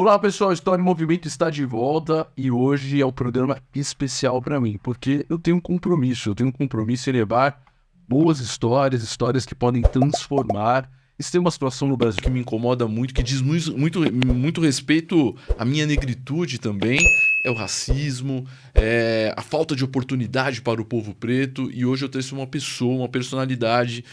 Olá pessoal, História em Movimento está de volta e hoje é um programa especial para mim, porque eu tenho um compromisso em levar boas histórias, histórias que podem transformar. Isso tem uma situação no Brasil que me incomoda muito, que diz muito respeito à minha negritude também, é o racismo, é a falta de oportunidade para o povo preto, e hoje eu trouxe uma pessoa, uma personalidade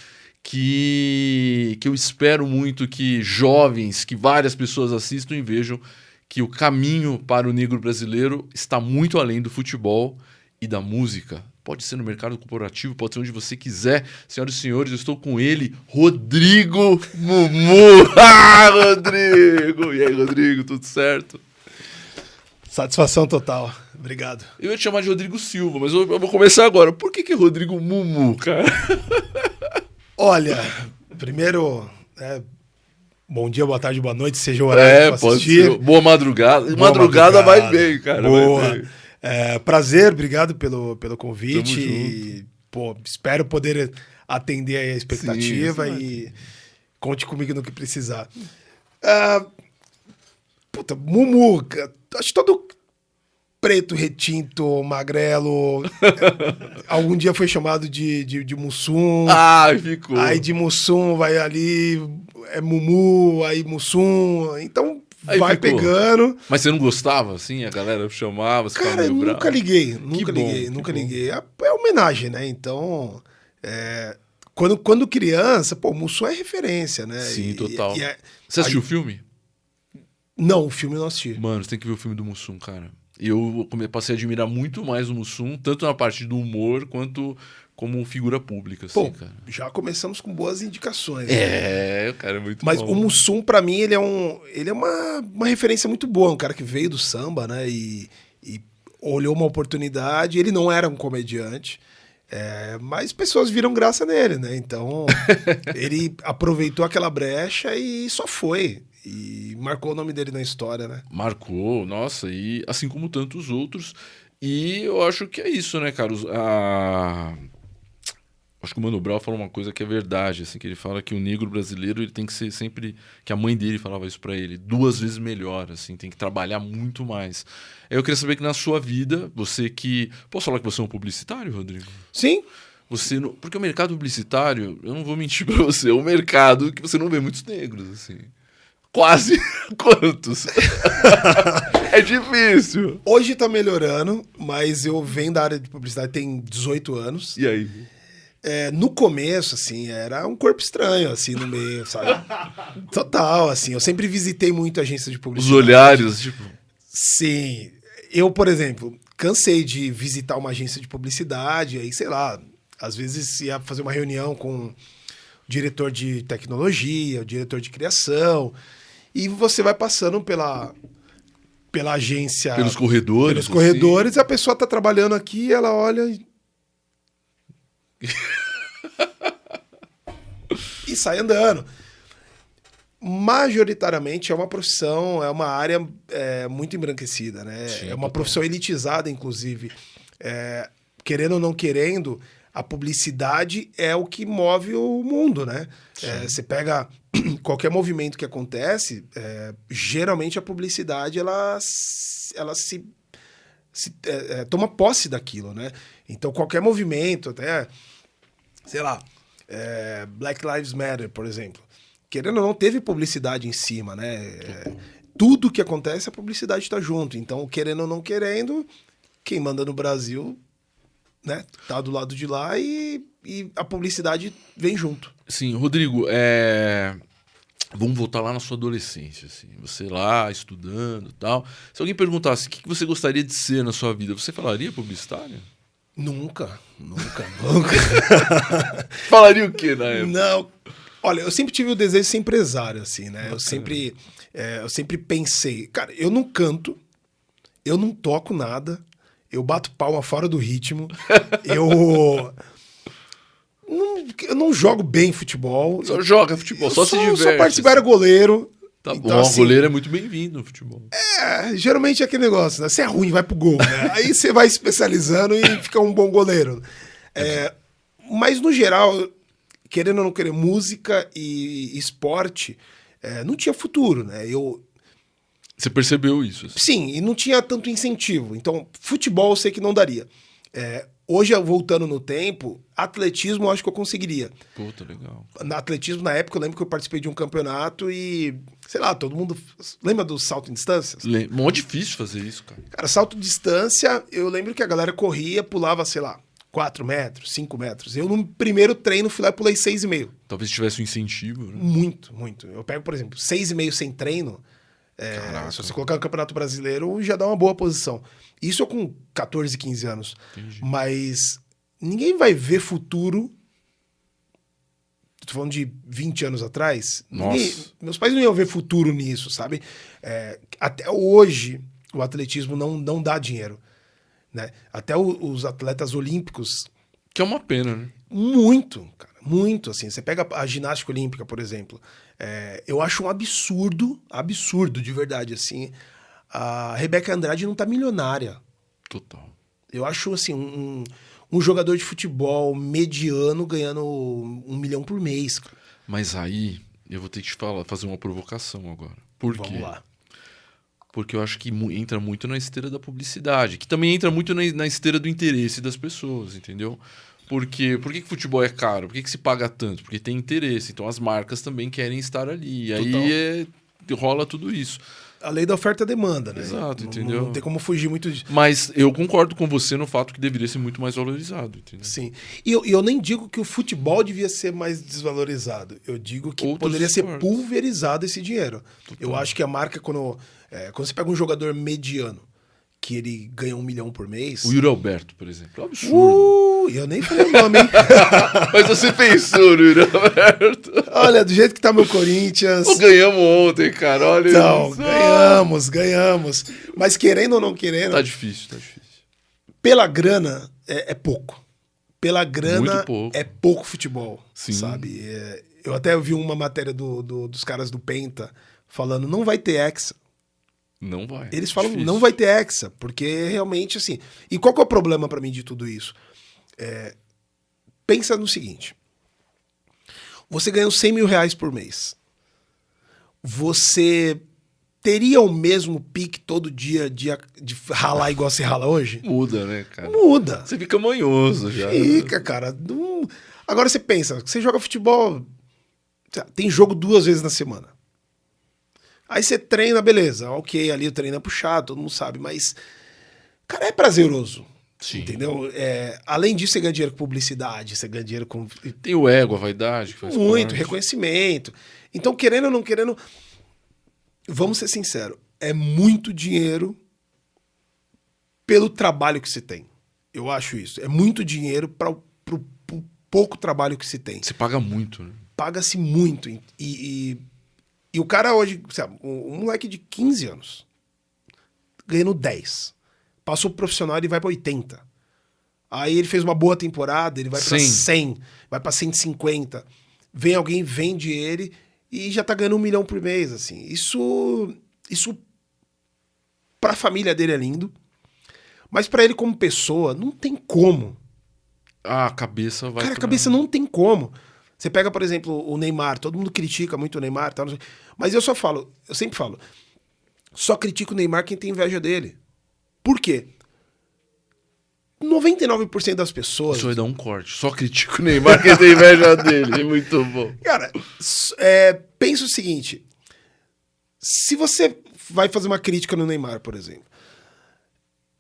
que eu espero muito que jovens, que várias pessoas assistam e vejam que o caminho para o negro brasileiro está muito além do futebol e da música. Pode ser no mercado corporativo, pode ser onde você quiser. Senhoras e senhores, eu estou com ele, Rodrigo Mumu. Ah, Rodrigo! E aí, Rodrigo, tudo certo? Satisfação total. Obrigado. Eu ia te chamar de Rodrigo Silva, mas eu vou começar agora. Por que é Rodrigo Mumu, cara? Olha, primeiro, bom dia, boa tarde, boa noite, seja o horário que pode ser. Boa madrugada. Boa madrugada vai bem, cara. Boa. Vai bem. Prazer, obrigado pelo convite. Tamo E, espero poder atender a expectativa. Sim, e conte comigo no que precisar. Mumu, acho que todo preto, retinto, magrelo, algum dia foi chamado de Mussum. Ah, ficou. Aí de Mussum vai ali, é Mumu, aí Mussum, então Aí vai ficou. Pegando. Mas você não gostava, assim? A galera chamava, você ficava Cara, eu meio nunca bravo? liguei, Que bom, nunca que bom. liguei. É homenagem, né? Então, quando criança, Mussum é referência, né? Sim, total. e Você assistiu o filme? Não, o filme eu não assisti. Mano, você tem que ver o filme do Mussum, cara. E eu passei a admirar muito mais o Mussum, tanto na parte do humor, quanto como figura pública, assim, cara. Já começamos com boas indicações. O cara é muito Mas bom. o Mussum, pra mim, ele é uma referência muito boa. Um cara que veio do samba, né? E olhou uma oportunidade. Ele não era um comediante, mas pessoas viram graça nele, né? Então, ele aproveitou aquela brecha e só foi. E marcou o nome dele na história, né? Marcou, nossa, e assim como tantos outros. E eu acho que é isso, né, cara? Acho que o Mano Brown falou uma coisa que é verdade, assim, que ele fala que o negro brasileiro ele tem que ser sempre, que a mãe dele falava isso pra ele, 2 vezes melhor, assim, tem que trabalhar muito mais. Eu queria saber que na sua vida, você que... Posso falar que você é um publicitário, Rodrigo? Sim. Porque o mercado publicitário, eu não vou mentir pra você, é um mercado que você não vê muitos negros, assim. Quase quantos? É difícil. Hoje tá melhorando, mas eu venho da área de publicidade tem 18 anos. E aí? No começo, assim, era um corpo estranho, assim, no meio, sabe? Total, assim. Eu sempre visitei muito agência de Os publicidade. olhares, tipo... Sim. Eu, por exemplo, cansei de visitar uma agência de publicidade, aí, sei lá, às vezes ia fazer uma reunião com o diretor de tecnologia, o diretor de criação, e você vai passando pela agência... Pelos corredores. Pelos corredores, a pessoa tá trabalhando aqui, ela olha e sai andando. Majoritariamente é uma profissão, é uma área muito embranquecida, né? Sim, é uma total. profissão elitizada, inclusive. Querendo ou não querendo, a publicidade é o que move o mundo, né? Você pega qualquer movimento que acontece, geralmente a publicidade ela toma posse daquilo, né? Então qualquer movimento, até, sei lá, Black Lives Matter, por exemplo, querendo ou não, teve publicidade em cima, né? Tudo que acontece, a publicidade está junto. Então, querendo ou não querendo, quem manda no Brasil, né, tá do lado de lá e a publicidade vem junto. Sim, Rodrigo, vamos voltar lá na sua adolescência, assim. Você lá, estudando e tal. Se alguém perguntasse o que você gostaria de ser na sua vida, você falaria publicitário? Nunca. Falaria o quê na época? Não. Olha, eu sempre tive o desejo de ser empresário, assim, né? Eu sempre pensei, cara, eu não canto, eu não toco nada, eu bato palma fora do ritmo, eu não jogo bem futebol. Só joga futebol, só se diverte. Só participo, era goleiro. Tá então, bom, assim, goleiro é muito bem-vindo no futebol. Geralmente é aquele negócio, né? Você é ruim, vai pro gol, né? Aí você vai especializando e fica um bom goleiro. Mas, no geral, querendo ou não querer, música e esporte não tinha futuro, né? Você percebeu isso? Assim. Sim, e não tinha tanto incentivo. Então, futebol eu sei que não daria. Hoje, voltando no tempo, atletismo eu acho que eu conseguiria. Puta, legal. Atletismo, na época, eu lembro que eu participei de um campeonato e, sei lá, todo mundo... Lembra do salto em distâncias? Mó difícil fazer isso, cara. Cara, salto em distância, eu lembro que a galera corria, pulava, sei lá, 4 metros, 5 metros. Eu, no primeiro treino, fui lá e pulei 6,5. Talvez tivesse um incentivo, né? Muito, muito. Eu pego, por exemplo, 6,5 sem treino... se você colocar no Campeonato Brasileiro, já dá uma boa posição. Isso eu com 14, 15 anos. Entendi. Mas ninguém vai ver futuro. Tô falando de 20 anos atrás. Meus pais não iam ver futuro nisso, sabe? Até hoje, o atletismo não dá dinheiro. Né? Até os atletas olímpicos... Que é uma pena, né? Muito, cara. Muito, assim. Você pega a ginástica olímpica, por exemplo. Eu acho um absurdo de verdade, assim. A Rebeca Andrade não tá milionária. Total. Eu acho, assim, um jogador de futebol mediano ganhando 1 milhão por mês. Cara. Mas aí, eu vou ter que te fazer uma provocação agora. Por quê? Vamos lá. Porque eu acho que entra muito na esteira da publicidade, que também entra muito na esteira do interesse das pessoas, entendeu? Porque por que futebol é caro? Por que se paga tanto? Porque tem interesse. Então as marcas também querem estar ali. E aí rola tudo isso. A lei da oferta e demanda, né? Exato, entendeu? Não tem como fugir muito disso. Mas eu concordo com você no fato que deveria ser muito mais valorizado, entendeu? Sim. E eu nem digo que o futebol devia ser mais desvalorizado. Eu digo que poderia ser pulverizado esse dinheiro. Total. Eu acho que a marca, quando você pega um jogador mediano, que ele ganha 1 milhão por mês... O Yuri Alberto, por exemplo. É um absurdo. Eu nem falei o nome, hein? Mas você pensou no Yuri Alberto. Olha, do jeito que tá meu Corinthians... Ganhamos ontem, cara. Olha então, isso. Ganhamos. Mas querendo ou não querendo... Tá difícil. Pela grana, é pouco. Pela grana, pouco. é pouco futebol. Sim. Sabe? Eu até vi uma matéria dos caras do Penta falando, não vai ter Hexa. Não vai. Eles falam, não vai ter Hexa, porque realmente, assim... E qual que é o problema pra mim de tudo isso? Pensa no seguinte. Você ganha 100 mil reais por mês. Você teria o mesmo pique todo dia de ralar igual você rala hoje? Muda, né, cara? Muda. Você fica manhoso já. Fica, cara. Agora você pensa, você joga futebol... Tem jogo 2 vezes na semana. Aí você treina, beleza. Ok, ali o treino é puxado, todo mundo sabe. Mas, cara, é prazeroso. Sim. Entendeu? Além disso, você ganha dinheiro com publicidade, você ganha dinheiro com... Tem o ego, a vaidade. Que faz muito, parte. reconhecimento. Então, querendo ou não querendo... Vamos ser sinceros. É muito dinheiro pelo trabalho que se tem. Eu acho isso. É muito dinheiro para o pouco trabalho que se tem. Você paga muito, né? Paga-se muito. E o cara hoje, sabe, um moleque de 15 anos, ganhando 10. Passou pro profissional, ele vai pra 80. Aí ele fez uma boa temporada, ele vai pra 100, vai pra 150. Vem alguém, vende ele e já tá ganhando 1 milhão por mês, assim. Isso pra família dele é lindo, mas pra ele como pessoa, não tem como. A cabeça vai... Cara, a cabeça não tem como. Você pega, por exemplo, o Neymar, todo mundo critica muito o Neymar, tá? Mas eu sempre falo, só critico o Neymar quem tem inveja dele. Por quê? 99% das pessoas... Isso vai dar um corte. Só critico o Neymar quem tem inveja dele. É muito bom. Cara, pensa o seguinte. Se você vai fazer uma crítica no Neymar, por exemplo,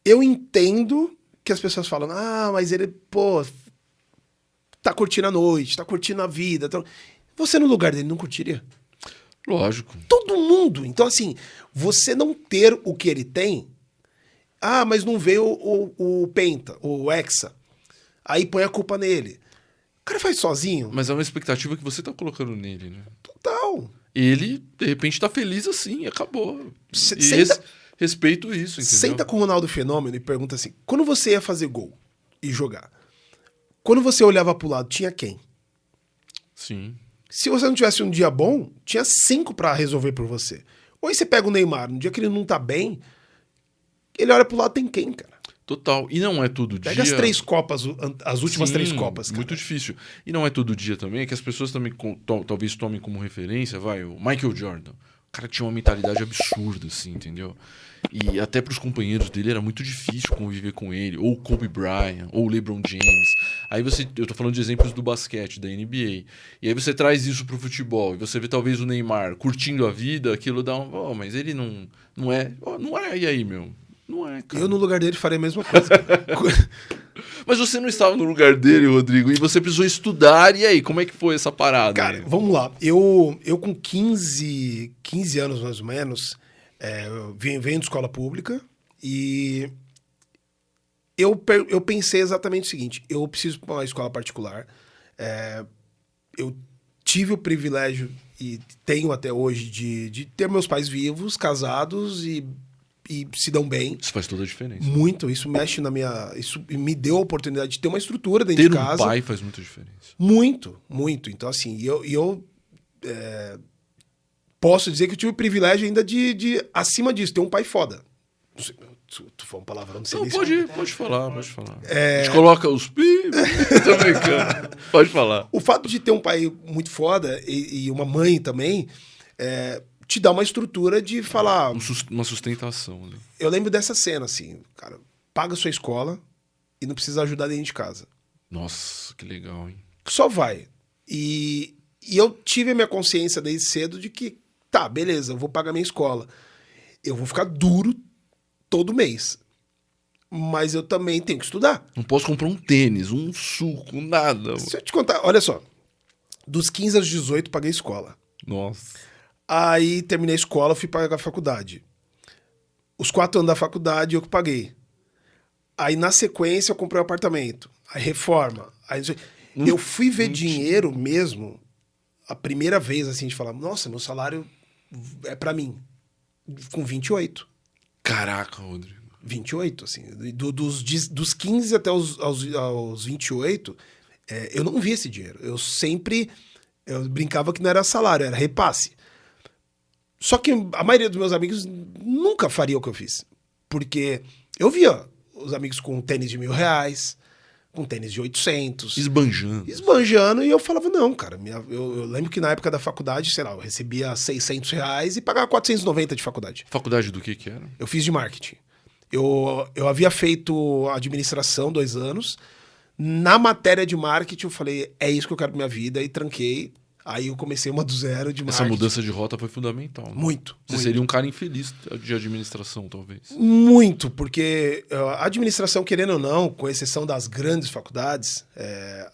eu entendo que as pessoas falam, mas ele, tá curtindo a noite, tá curtindo a vida. Você no lugar dele não curtiria? Lógico. Todo mundo. Então, assim, você não ter o que ele tem... mas não veio o Penta, o Hexa. Aí põe a culpa nele. O cara faz sozinho. Mas é uma expectativa que você tá colocando nele, né? Total. Ele, de repente, tá feliz assim, acabou. Respeito isso, entendeu? Senta com o Ronaldo Fenômeno e pergunta assim, quando você ia fazer gol e jogar, quando você olhava pro lado, tinha quem? Sim. Se você não tivesse um dia bom, tinha 5 pra resolver por você. Ou aí você pega o Neymar, no dia que ele não tá bem, ele olha pro lado, tem quem, cara? Total. E não é todo dia... Pega as 3 Copas, as últimas 3 Copas, cara. Muito difícil. E não é todo dia também, é que as pessoas também talvez tomem como referência, o Michael Jordan. O cara tinha uma mentalidade absurda, assim, entendeu? E até pros companheiros dele era muito difícil conviver com ele. Ou o Kobe Bryant, ou o LeBron James. Aí eu tô falando de exemplos do basquete, da NBA. E aí você traz isso pro futebol. E você vê talvez o Neymar curtindo a vida, aquilo dá um... Oh, mas ele não é... Oh, não é, e aí, meu? Não é, cara. Eu, no lugar dele, faria a mesma coisa. Mas você não estava no lugar dele, Rodrigo, e você precisou estudar. E aí, como é que foi essa parada? Cara, vamos lá. Eu com 15 anos, mais ou menos, eu venho de escola pública e eu pensei exatamente o seguinte: eu preciso para uma escola particular. Eu tive o privilégio, e tenho até hoje, de ter meus pais vivos, casados e se dão bem. Isso faz toda a diferença. Muito. Isso mexe na minha... Isso me deu a oportunidade de ter uma estrutura dentro de casa. Ter um pai faz muita diferença. Muito, muito. Então, assim, eu posso dizer que eu tive o privilégio ainda de acima disso, ter um pai foda. Não sei, tu foi uma palavra, não sei Não, pode falar. A gente coloca os pi... Tô brincando. Pode falar. O fato de ter um pai muito foda e uma mãe também... te dá uma estrutura de falar... Uma sustentação. Né? Eu lembro dessa cena, assim, cara, paga a sua escola e não precisa ajudar dentro de casa. Nossa, que legal, hein? Só vai. E eu tive a minha consciência desde cedo de que, tá, beleza, eu vou pagar minha escola. Eu vou ficar duro todo mês. Mas eu também tenho que estudar. Não posso comprar um tênis, um suco, nada. Se eu te contar, olha só, dos 15 aos 18 paguei escola. Nossa... Aí terminei a escola, fui pagar a faculdade. Os 4 anos da faculdade eu que paguei. Aí na sequência eu comprei um apartamento. Aí reforma. Aí eu fui ver dinheiro mesmo a primeira vez, assim, de falar, nossa, meu salário é pra mim. Com 28. Caraca, Rodrigo. 28, assim. Dos 15 até aos 28, eu não vi esse dinheiro. Eu brincava que não era salário, era repasse. Só que a maioria dos meus amigos nunca faria o que eu fiz. Porque eu via os amigos com tênis de R$1.000, com tênis de 800. Esbanjando, e eu falava, não, cara. Eu lembro que na época da faculdade, sei lá, eu recebia R$600 e pagava 490 de faculdade. Faculdade do que era? Eu fiz de marketing. Eu havia feito administração 2 anos. Na matéria de marketing, eu falei, é isso que eu quero pra minha vida, e tranquei. Aí eu comecei uma do zero de marketing. Essa mudança de rota foi fundamental. Né? Muito. Você seria um cara infeliz de administração, talvez. Muito, porque a administração, querendo ou não, com exceção das grandes faculdades,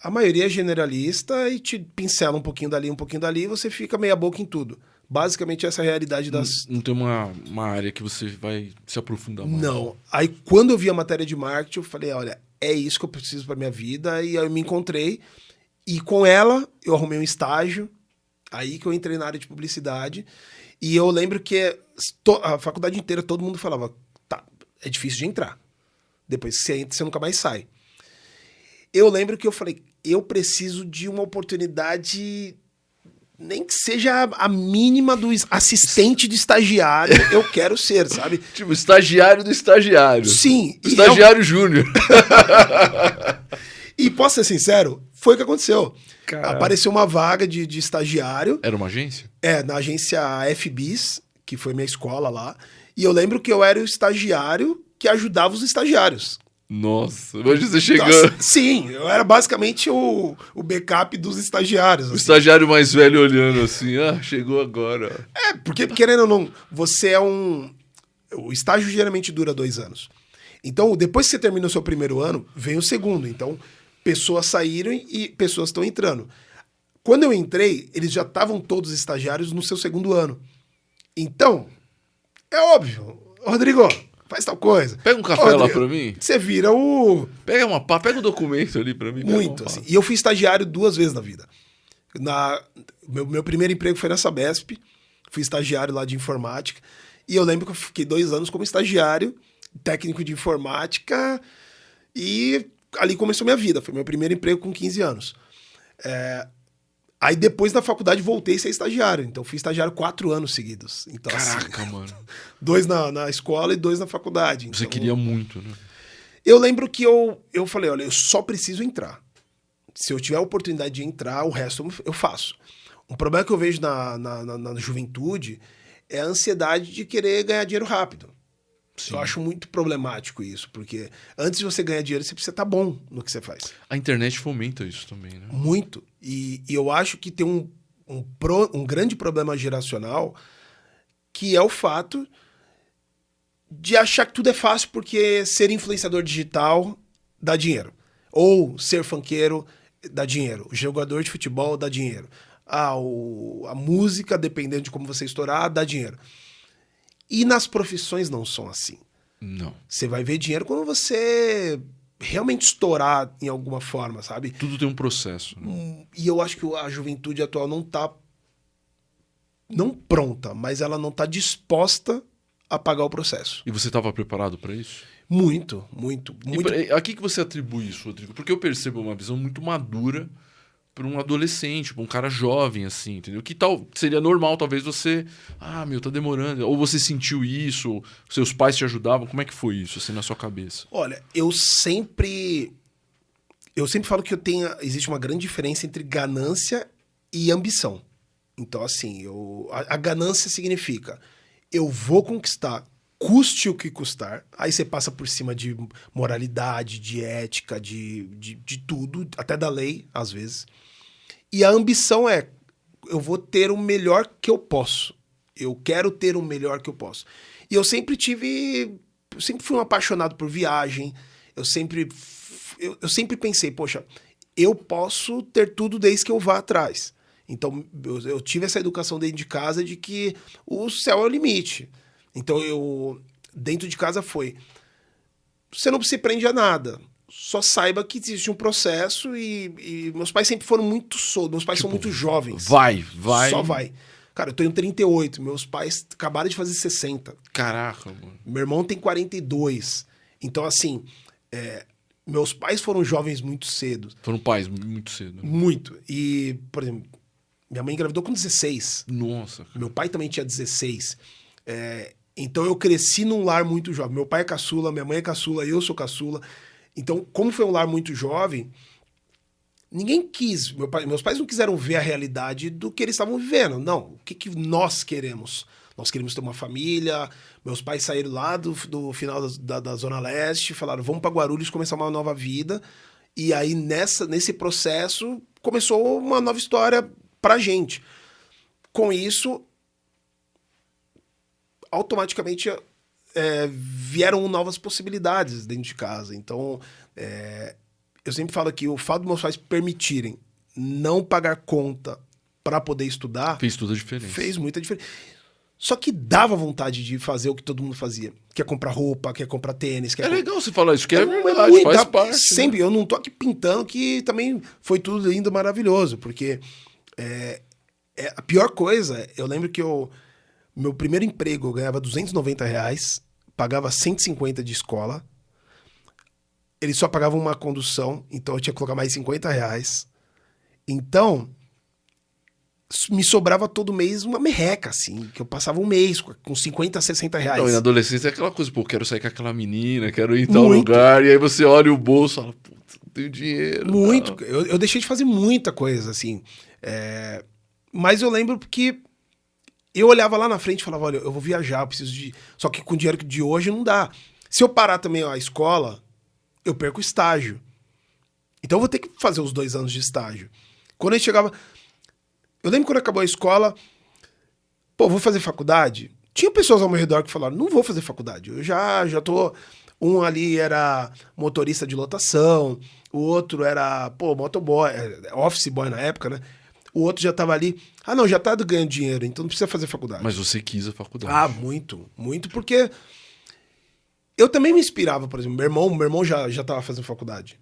a maioria é generalista e te pincela um pouquinho dali, e você fica meia boca em tudo. Basicamente essa é a realidade das... Não tem uma área que você vai se aprofundar mais. Não. Aí quando eu vi a matéria de marketing, eu falei, olha, é isso que eu preciso para minha vida, e aí eu me encontrei. E com ela, eu arrumei um estágio, aí que eu entrei na área de publicidade, e eu lembro que a faculdade inteira, todo mundo falava, tá, é difícil de entrar. Depois que você entra, você nunca mais sai. Eu lembro que eu falei, eu preciso de uma oportunidade, nem que seja a mínima do assistente de estagiário, eu quero ser, sabe? Tipo, estagiário do estagiário. Sim. Estagiário júnior. E posso ser sincero, foi o que aconteceu. Caraca. Apareceu uma vaga de estagiário. Era uma agência? Na agência FBIS, que foi minha escola lá. E eu lembro que eu era o estagiário que ajudava os estagiários. Nossa, imagina você chegando. Nossa, sim, eu era basicamente o backup dos estagiários. O assim. estagiário mais velho olhando assim, chegou agora. Porque querendo ou não, você é o estágio geralmente dura 2 anos. Então, depois que você termina o seu primeiro ano, vem o segundo. Então, pessoas saíram e pessoas estão entrando. Quando eu entrei, eles já estavam todos estagiários no seu segundo ano. Então, é óbvio. Rodrigo, faz tal coisa. Pega um café lá pra mim. Você vira o... Pega o documento ali pra mim. Muito, assim. E eu fui estagiário 2 vezes na vida. Meu primeiro emprego foi na Sabesp. Fui estagiário lá de informática. E eu lembro que eu fiquei 2 anos como estagiário, técnico de informática, e ali começou minha vida. Foi meu primeiro emprego com 15 anos. Aí depois da faculdade voltei a ser estagiário. Então fui estagiário 4 anos seguidos. Então, caraca, mano. 2 na escola e 2 2 na faculdade. Então, você queria muito, né? Eu lembro que eu falei, olha, eu só preciso entrar. Se eu tiver a oportunidade de entrar, o resto eu faço. Um problema que eu vejo na juventude é a ansiedade de querer ganhar dinheiro rápido. Sim. Eu acho muito problemático isso, porque antes de você ganhar dinheiro, você precisa estar bom no que você faz. A internet fomenta isso também, né? Muito. E eu acho que tem um grande problema geracional, que é o fato de achar que tudo é fácil porque ser influenciador digital dá dinheiro. Ou ser funkeiro dá dinheiro. O jogador de futebol dá dinheiro. A música, dependendo de como você estourar, dá dinheiro. E nas profissões não são assim. Não. Você vai ver dinheiro quando você realmente estourar em alguma forma, sabe? Tudo tem um processo. Né? E eu acho que a juventude atual não tá... Não pronta, mas ela não tá disposta a pagar o processo. E você estava preparado para isso? Muito, muito, muito. A que você atribui isso, Rodrigo? Porque eu percebo uma visão muito madura para um adolescente, para um cara jovem, assim, entendeu? Que tal seria normal, talvez você... tá demorando. Ou você sentiu isso, ou seus pais te ajudavam. Como é que foi isso, assim, na sua cabeça? Olha, eu sempre falo que existe uma grande diferença entre ganância e ambição. Então, assim, a ganância significa eu vou conquistar, custe o que custar. Aí você passa por cima de moralidade, de ética, de tudo, até da lei, às vezes. E a ambição é, eu vou ter o melhor que eu posso. Eu quero ter o melhor que eu posso. E eu sempre fui um apaixonado por viagem. Eu sempre pensei, poxa, eu posso ter tudo desde que eu vá atrás. Então, eu tive essa educação dentro de casa de que o céu é o limite. Então, dentro de casa você não se prende a nada. Só saiba que existe um processo e meus pais sempre foram muito soltos. Meus pais são muito jovens. Vai. Só vai. Cara, eu tô em 38. Meus pais acabaram de fazer 60. Caraca, mano. Meu irmão tem 42. Então, assim, meus pais foram jovens muito cedo. Foram pais muito cedo. Muito. E, por exemplo, minha mãe engravidou com 16. Nossa. Cara. Meu pai também tinha 16. Então eu cresci num lar muito jovem. Meu pai é caçula, minha mãe é caçula, eu sou caçula. Então, como foi um lar muito jovem, ninguém quis. Meus pais não quiseram ver a realidade do que eles estavam vivendo. Não. O que nós queremos? Nós queremos ter uma família. Meus pais saíram lá do final da Zona Leste, falaram, vamos para Guarulhos começar uma nova vida. E aí, nesse processo, começou uma nova história pra gente. Com isso, automaticamente vieram novas possibilidades dentro de casa. Então, eu sempre falo que o fato de meus pais permitirem não pagar conta para poder estudar... Fez toda a diferença. Fez muita diferença. Só que dava vontade de fazer o que todo mundo fazia. Quer comprar roupa, quer comprar tênis. Legal você falar isso, que é verdade, faz parte. Sempre, né? Eu não tô aqui pintando que também foi tudo lindo, maravilhoso, porque a pior coisa, eu lembro que meu primeiro emprego eu ganhava R$290, pagava 150 de escola, eles só pagavam uma condução, então eu tinha que colocar mais R$50. Então, me sobrava todo mês uma merreca, assim, que eu passava um mês com 50, 60 reais. Então, na adolescência é aquela coisa, quero sair com aquela menina, quero ir em tal lugar, e aí você olha o bolso e fala, puta, não tenho dinheiro. Muito. Eu deixei de fazer muita coisa, assim. Mas eu lembro que eu olhava lá na frente e falava, olha, eu vou viajar, eu preciso de... Só que com o dinheiro de hoje não dá. Se eu parar também a escola, eu perco o estágio. Então eu vou ter que fazer os 2 anos de estágio. Quando a gente chegava... Eu lembro quando acabou a escola, vou fazer faculdade? Tinha pessoas ao meu redor que falaram, não vou fazer faculdade. Eu já tô... Um ali era motorista de lotação, o outro era, motoboy, office boy na época, né? O outro já tava ali, não, já tá ganhando dinheiro, então não precisa fazer faculdade. Mas você quis a faculdade. Muito, muito, porque eu também me inspirava, por exemplo, meu irmão já tava fazendo faculdade.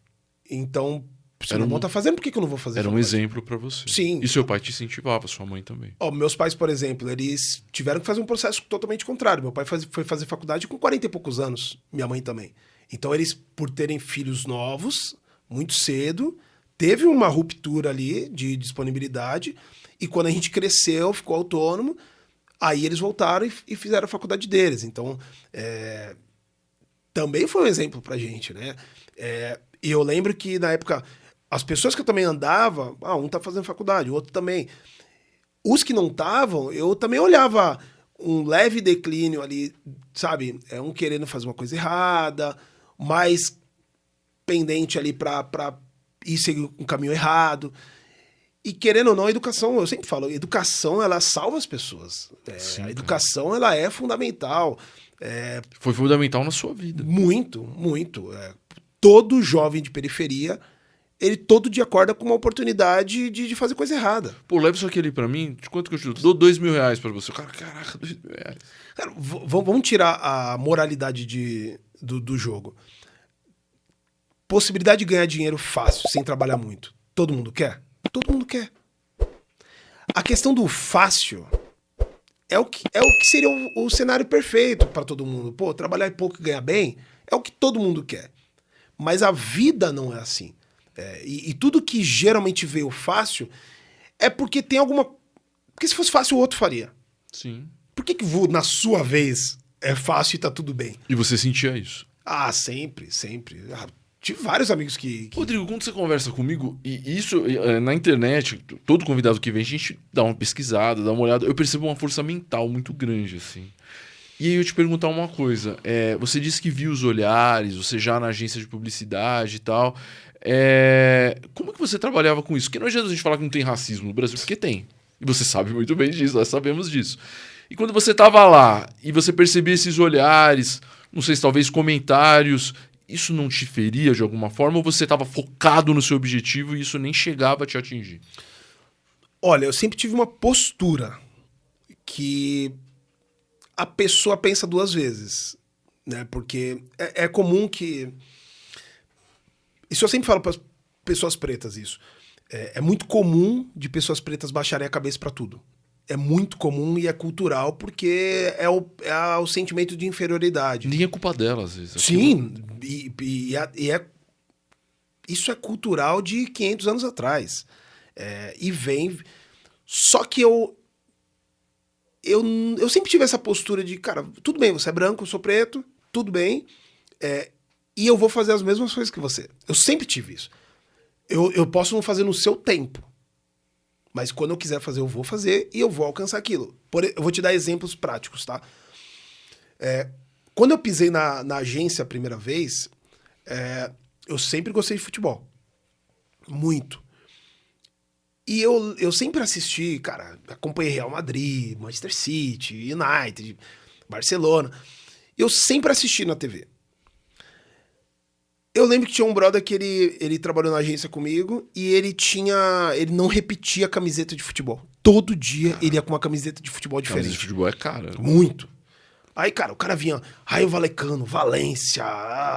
Então, se meu irmão tá fazendo, por que eu não vou fazer faculdade? Era um exemplo pra você. Sim. E seu pai te incentivava, sua mãe também. Meus pais, por exemplo, eles tiveram que fazer um processo totalmente contrário. Meu pai foi fazer faculdade com 40 e poucos anos, minha mãe também. Então, eles, por terem filhos novos, muito cedo, teve uma ruptura ali de disponibilidade, e quando a gente cresceu, ficou autônomo, aí eles voltaram e fizeram a faculdade deles. Então, também foi um exemplo pra gente, né? E eu lembro que, na época, as pessoas que eu também andava, um tá fazendo faculdade, o outro também. Os que não estavam, eu também olhava um leve declínio ali, sabe? É um querendo fazer uma coisa errada, mais pendente ali pra ir seguir um caminho errado. E querendo ou não, a educação, eu sempre falo, a educação, ela salva as pessoas. Sim, a educação, ela é fundamental. Foi fundamental na sua vida. Muito, muito. Todo jovem de periferia, ele todo dia acorda com uma oportunidade de fazer coisa errada. Pô, leva isso aqui ali pra mim, de quanto que eu te dou? Dou R$2.000 pra você. Cara, caraca, R$2.000. Cara, vamos tirar a moralidade do jogo. Possibilidade de ganhar dinheiro fácil, sem trabalhar muito. Todo mundo quer? Todo mundo quer. A questão do fácil é o que seria o cenário perfeito para todo mundo. Pô, trabalhar pouco e ganhar bem é o que todo mundo quer. Mas a vida não é assim. E tudo que geralmente veio fácil é porque tem alguma... Porque se fosse fácil, o outro faria. Sim. Por que na sua vez, é fácil e tá tudo bem? E você sentia isso? Ah, sempre, sempre. Tive vários amigos que... Rodrigo, quando você conversa comigo, e isso na internet, todo convidado que vem, a gente dá uma pesquisada, dá uma olhada, eu percebo uma força mental muito grande, assim. E aí eu te perguntar uma coisa, você disse que viu os olhares, você já na agência de publicidade e tal, como que você trabalhava com isso? Porque não adianta a gente falar que não tem racismo no Brasil, porque tem. E você sabe muito bem disso, nós sabemos disso. E quando você estava lá, e você percebia esses olhares, não sei se talvez comentários... Isso não te feria de alguma forma ou você estava focado no seu objetivo e isso nem chegava a te atingir? Olha, eu sempre tive uma postura que a pessoa pensa duas vezes, né? Porque é comum que... Isso eu sempre falo para as pessoas pretas, isso. É muito comum de pessoas pretas baixarem a cabeça para tudo. É muito comum e é cultural porque é o sentimento de inferioridade. Nem é culpa dela, às vezes. Sim, isso é cultural de 500 anos atrás. E vem... Só que eu sempre tive essa postura de, cara, tudo bem, você é branco, eu sou preto, tudo bem, e eu vou fazer as mesmas coisas que você. Eu sempre tive isso. Eu posso não fazer no seu tempo, mas quando eu quiser fazer, eu vou fazer e eu vou alcançar aquilo. Eu vou te dar exemplos práticos, tá? Quando eu pisei na agência a primeira vez, eu sempre gostei de futebol. Muito. E eu sempre assisti, cara, acompanhei Real Madrid, Manchester City, United, Barcelona. Eu sempre assisti na TV. Eu lembro que tinha um brother que ele trabalhou na agência comigo e ele não repetia a camiseta de futebol. Todo dia ele ia com uma camiseta de futebol diferente. Camiseta de futebol é cara. Muito. Aí, cara, o cara vinha Raio Valecano, Valência,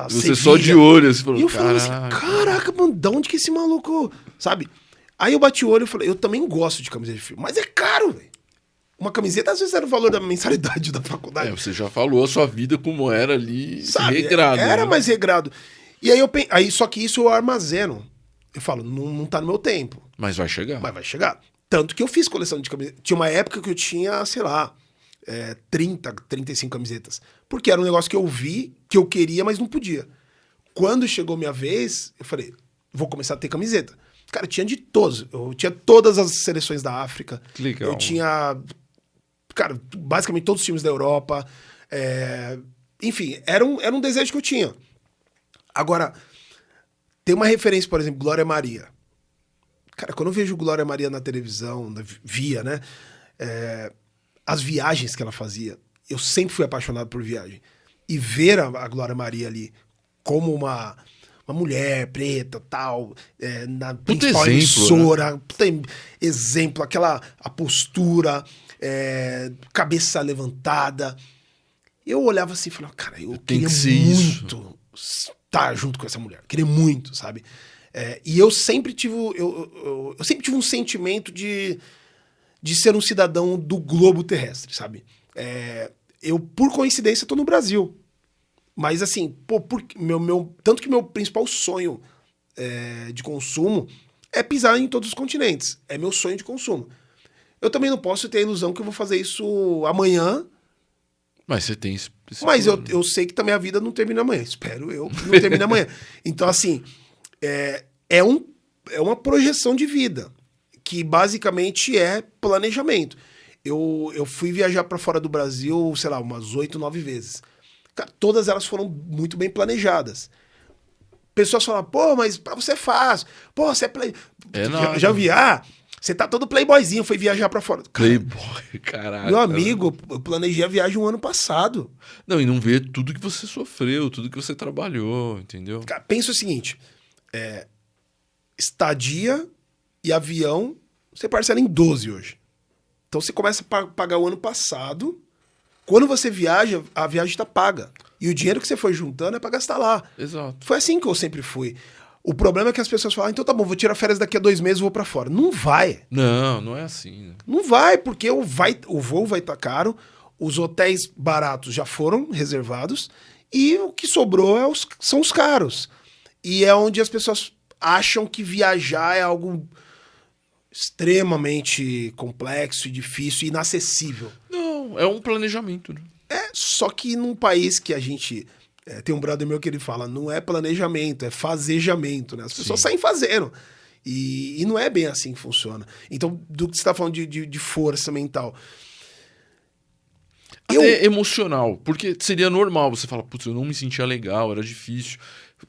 Você Sevilha. só de olho, assim, falou, E eu falei assim, caraca, mano, de onde que esse maluco, sabe? Aí eu bati o olho e falei, eu também gosto de camiseta de futebol, mas é caro, velho. Uma camiseta, às vezes, era o valor da mensalidade da faculdade. Você já falou a sua vida como era ali, sabe? regrado. Era né? mais regrado. E aí, só que isso eu armazeno. Eu falo, não tá no meu tempo. Mas vai chegar. Mas vai chegar. Tanto que eu fiz coleção de camisetas. Tinha uma época que eu tinha, sei lá, 30, 35 camisetas. Porque era um negócio que eu vi, que eu queria, mas não podia. Quando chegou minha vez, eu falei, vou começar a ter camiseta. Cara, tinha de todos. Eu tinha todas as seleções da África. Que legal. Eu tinha, cara, basicamente todos os times da Europa. Enfim, era um desejo que eu tinha. Agora, tem uma referência, por exemplo, Glória Maria. Cara, quando eu vejo Glória Maria na televisão, via, né? As viagens que ela fazia, eu sempre fui apaixonado por viagem. E ver a Glória Maria ali como uma mulher preta, tal, na principal emissora, né? Exemplo, a postura, cabeça levantada. Eu olhava assim e falava, cara, eu queria muito estar junto com essa mulher. Queria muito, sabe? E eu sempre tive eu sempre tive um sentimento de ser um cidadão do globo terrestre, sabe? Eu, por coincidência, tô no Brasil. Mas assim, tanto que meu principal sonho de consumo é pisar em todos os continentes. É meu sonho de consumo. Eu também não posso ter a ilusão que eu vou fazer isso amanhã. Mas você tem esse Mas eu sei que também a vida não termina amanhã. Espero eu que não termine amanhã. Então, assim, é uma projeção de vida, que basicamente é planejamento. eu fui viajar pra fora do Brasil, sei lá, umas 8, 9 vezes. Cara, todas elas foram muito bem planejadas. Pessoas falam, pô, mas pra você é fácil. Pô, você é play... Já você tá todo playboyzinho, foi viajar pra fora. Cara, Playboy, caralho. meu amigo, eu planejei a viagem um ano passado. Não, e não vê tudo que você sofreu, tudo que você trabalhou, entendeu? Cara, pensa o seguinte, estadia e avião, você parcela em 12 hoje. Então você começa a pagar o ano passado. Quando você viaja, a viagem está paga. E o dinheiro que você foi juntando é para gastar lá. Exato. Foi assim que eu sempre fui. O problema é que as pessoas falam, então tá bom, vou tirar férias daqui a 2 meses e vou para fora. Não vai. Não, não é assim, né? Não vai, porque o voo vai estar caro, os hotéis baratos já foram reservados e o que sobrou são os caros. E é onde as pessoas acham que viajar é algo extremamente complexo e difícil e inacessível. Não, é um planejamento, né? Só que num país que a gente... tem um brother meu que ele fala, não é planejamento, é fazejamento, né? As pessoas saem fazendo. E não é bem assim que funciona. Então, do que você está falando de força mental... Até emocional, porque seria normal você falar, putz, eu não me sentia legal, era difícil.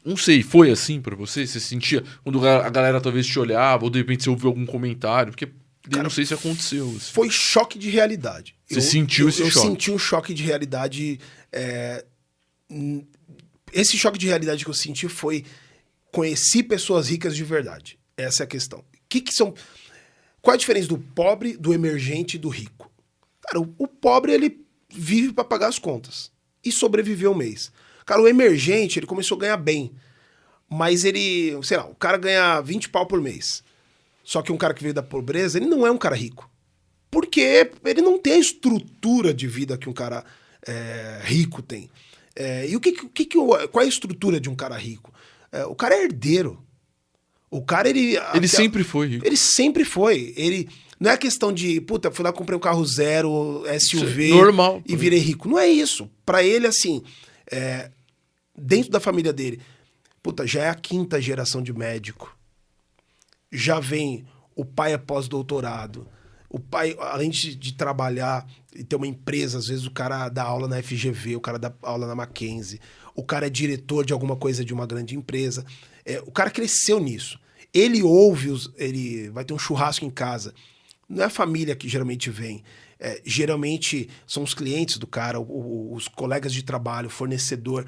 Não sei, foi assim pra você? Você sentia quando a galera talvez te olhava, ou de repente você ouviu algum comentário? Porque eu não sei se aconteceu. Assim. Foi choque de realidade. Você sentiu esse choque? Eu senti um choque de realidade. Esse choque de realidade que eu senti foi conheci pessoas ricas de verdade. Essa é a questão. Qual é a diferença do pobre, do emergente e do rico? Cara, o pobre, ele vive para pagar as contas e sobreviver um mês. Cara, o emergente, ele começou a ganhar bem, mas ele, sei lá, o cara ganha 20 pau por mês. Só que um cara que veio da pobreza, ele não é um cara rico. Porque ele não tem a estrutura de vida que um cara rico tem. E qual é a estrutura de um cara rico? O cara é herdeiro. O cara, ele sempre foi rico. Ele sempre foi. Ele não é questão de, puta, fui lá, comprei um carro zero, SUV normal, e virei rico. Não é isso. Pra ele, assim, dentro da família dele, puta, já é a 5ª geração de médico. Já vem, o pai é pós-doutorado. O pai, além de trabalhar e ter uma empresa, às vezes o cara dá aula na FGV, o cara dá aula na Mackenzie, o cara é diretor de alguma coisa de uma grande empresa. O cara cresceu nisso. Ele ele vai ter um churrasco em casa. Não é a família que geralmente vem. Geralmente são os clientes do cara, os colegas de trabalho, fornecedor.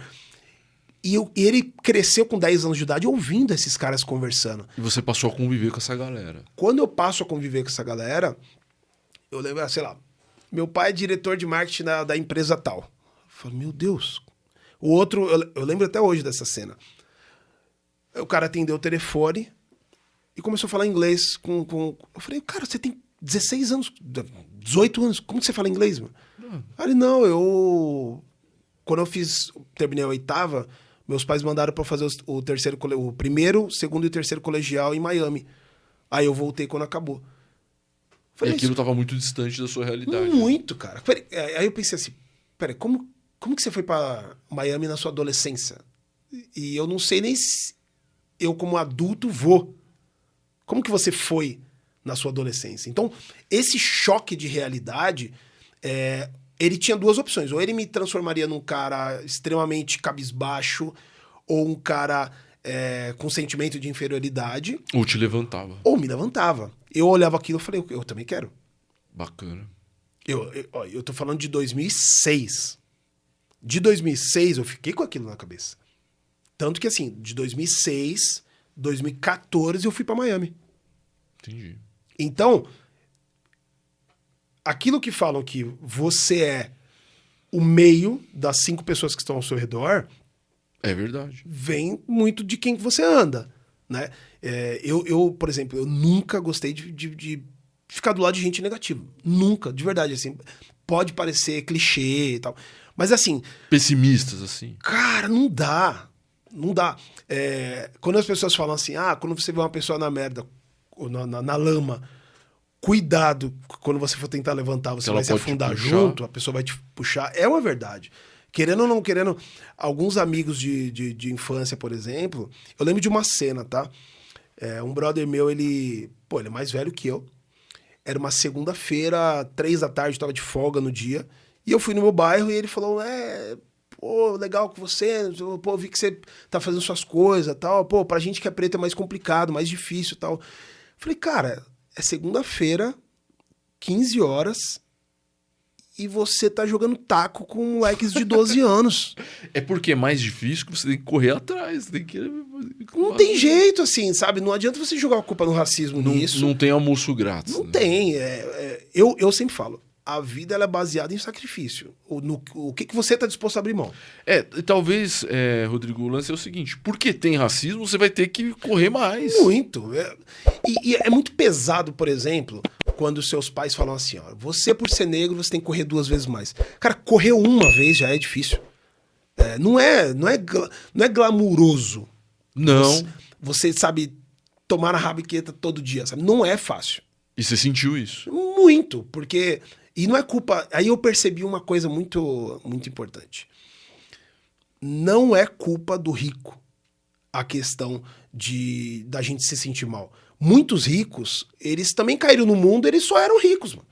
E ele cresceu com 10 anos de idade ouvindo esses caras conversando. E você passou a conviver com essa galera. Quando eu passo a conviver com essa galera, eu lembro, sei lá, meu pai é diretor de marketing da empresa tal. Eu falo, meu Deus. O outro, eu lembro até hoje dessa cena. O cara atendeu o telefone e começou a falar inglês com... Eu falei, cara, você tem 16 anos, 18 anos, como que você fala inglês, mano? Ele, não, quando eu terminei a 8ª, meus pais mandaram pra eu fazer o primeiro, segundo e terceiro colegial em Miami. Aí eu voltei quando acabou. Falei, e aquilo tava muito distante da sua realidade. Muito, cara. Aí eu pensei assim, peraí, como que você foi pra Miami na sua adolescência? E eu não sei nem se eu, como adulto, vou. Como que você foi na sua adolescência? Então, esse choque de realidade, ele tinha 2 opções. Ou ele me transformaria num cara extremamente cabisbaixo, ou um cara com sentimento de inferioridade. Ou te levantava. Ou me levantava. Eu olhava aquilo e falei, eu também quero. Bacana. Eu tô falando de 2006. De 2006, eu fiquei com aquilo na cabeça. Tanto que, assim, de 2006, 2014, eu fui pra Miami. Entendi. Então, aquilo que falam que você é o meio das 5 pessoas que estão ao seu redor... É verdade. Vem muito de quem você anda, né? Eu, por exemplo, eu nunca gostei de ficar do lado de gente negativa. Nunca, de verdade, assim. Pode parecer clichê e tal. Mas, assim... Pessimistas, assim. Cara, não dá. Não dá. Quando as pessoas falam assim, quando você vê uma pessoa na merda, ou na lama, cuidado, quando você for tentar levantar, você vai se afundar junto, a pessoa vai te puxar. É uma verdade. Querendo ou não querendo, alguns amigos de infância, por exemplo, eu lembro de uma cena, tá? Um brother meu, ele é mais velho que eu. Era uma segunda-feira, 3 da tarde, tava de folga no dia. E eu fui no meu bairro e ele falou, pô, legal com você, pô, vi que você tá fazendo suas coisas e tal. Pô, pra gente que é preto é mais complicado, mais difícil e tal. Falei, cara, é segunda-feira, 15 horas, e você tá jogando taco com moleques de 12 anos. É porque é mais difícil que você tem que correr atrás. Tem que... Não tem jeito, assim, sabe? Não adianta você jogar a culpa no racismo nisso. Não tem almoço grátis. Não né? tem. Eu sempre falo, a vida ela é baseada em sacrifício. O que você está disposto a abrir mão? Talvez, Rodrigo, o lance é o seguinte: porque tem racismo, você vai ter que correr mais. Muito. E é muito pesado, por exemplo, quando seus pais falam assim, ó, você por ser negro, você tem que correr 2 vezes mais. Cara, correr uma vez já é difícil. Não é glamuroso. Não. Você sabe, tomar a rabiqueta todo dia, sabe? Não é fácil. E você sentiu isso? Muito, porque... E não é culpa... Aí eu percebi uma coisa muito, muito importante. Não é culpa do rico a questão da gente se sentir mal. Muitos ricos, eles também caíram no mundo, eles só eram ricos, mano.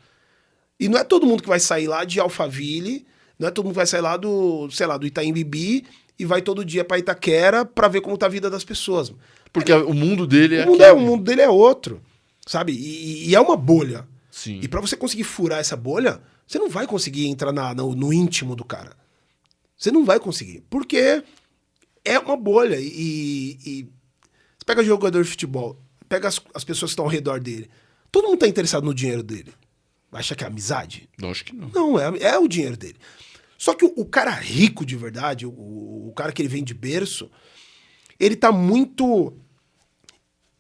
E não é todo mundo que vai sair lá de Alphaville, não é todo mundo que vai sair lá do, sei lá, do Itaim Bibi e vai todo dia pra Itaquera pra ver como tá a vida das pessoas. Mano. Porque o mundo dele é o mundo dele é outro, sabe? E é uma bolha. Sim. E pra você conseguir furar essa bolha, você não vai conseguir entrar no íntimo do cara. Você não vai conseguir. Porque é uma bolha. E você pega jogador de futebol, pega as pessoas que estão ao redor dele. Todo mundo tá interessado no dinheiro dele. Acha que é amizade? Acho que não. Não, é o dinheiro dele. Só que o cara rico de verdade, o cara que ele vem de berço, ele tá muito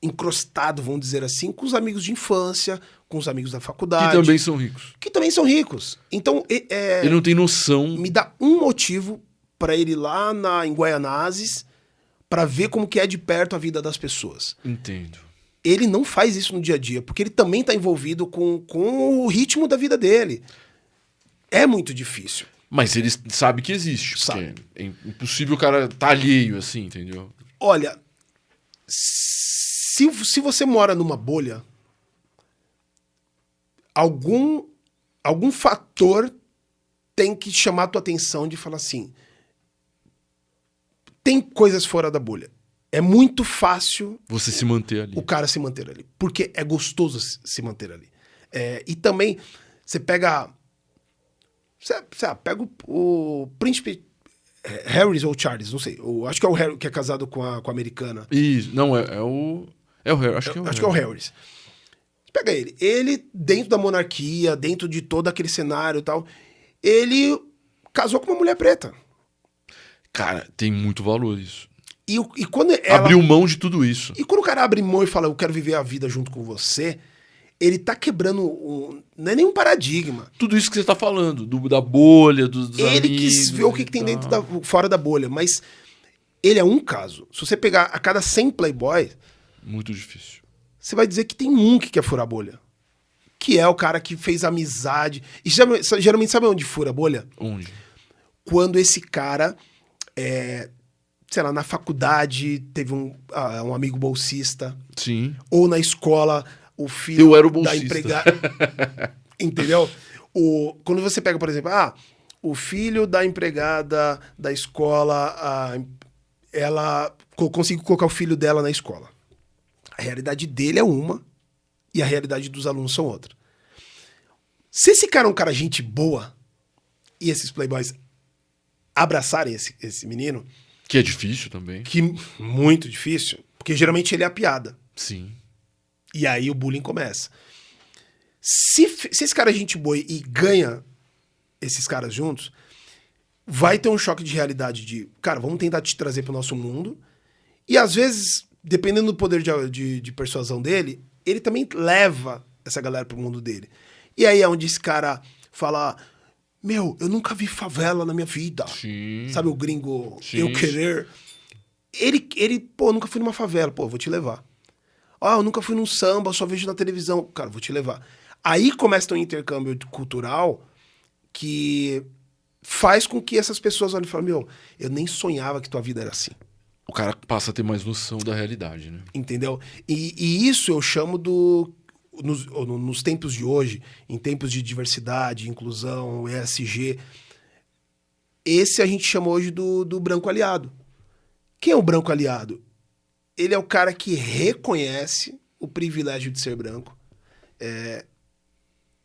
encrostado, vamos dizer assim, com os amigos de infância, com os amigos da faculdade. Que também são ricos. Que também são ricos. Então, ele não tem noção. Me dá um motivo para ele ir lá em Guaianazes para ver como que é de perto a vida das pessoas. Entendo. Ele não faz isso no dia a dia, porque ele também tá envolvido com o ritmo da vida dele. É muito difícil. Mas ele sabe que existe. Sabe. É impossível o cara tá alheio assim, entendeu? Olha, se você mora numa bolha, algum fator tem que chamar a tua atenção de falar assim, tem coisas fora da bolha. É muito fácil você se manter ali. O cara se manter ali. Porque é gostoso se manter ali. E também, você pega... Você pega o príncipe Harry ou Charles, não sei. Acho que é o Harry que é casado com a americana. Isso, não, é o Harry. Acho que é o Harry. Pega ele. Ele, dentro da monarquia, dentro de todo aquele cenário e tal, ele casou com uma mulher preta. Cara, tem muito valor isso. E quando ela... Abriu mão de tudo isso. E quando o cara abre mão e fala, eu quero viver a vida junto com você, ele tá quebrando... Não é nenhum paradigma. Tudo isso que você tá falando, da bolha, dos ele amigos... quis ver o que tem dentro fora da bolha, mas ele é um caso. Se você pegar a cada 100 playboy... Muito difícil. Você vai dizer que tem um que quer furar a bolha. Que é o cara que fez amizade. E geralmente sabe onde fura a bolha? Onde? Quando esse cara... sei lá, na faculdade teve um amigo bolsista. Sim. Ou na escola, o filho eu era o bolsista. da empregada. Entendeu? Quando você pega, por exemplo, o filho da empregada da escola, ela conseguiu colocar o filho dela na escola. A realidade dele é uma e a realidade dos alunos são outra. Se esse cara é um cara gente boa e esses playboys abraçarem esse menino... Que é difícil também. Muito difícil, porque geralmente ele é a piada. Sim. E aí o bullying começa. Se esse cara é gente boa e ganha esses caras juntos, vai ter um choque de realidade de, cara, vamos tentar te trazer pro nosso mundo. E às vezes, dependendo do poder de persuasão dele, ele também leva essa galera pro mundo dele. E aí é onde esse cara fala... Meu, eu nunca vi favela na minha vida. Sim. Sabe o gringo, Sim. eu querer? Ele, pô, nunca fui numa favela. Pô, vou te levar. Eu nunca fui num samba, só vejo na televisão. Cara, vou te levar. Aí começa um intercâmbio cultural que faz com que essas pessoas olhem e falem, meu, eu nem sonhava que tua vida era assim. O cara passa a ter mais noção da realidade, né? Entendeu? E isso eu chamo nos tempos de hoje, em tempos de diversidade, inclusão, ESG, esse a gente chama hoje do branco aliado. Quem é o branco aliado? Ele é o cara que reconhece o privilégio de ser branco.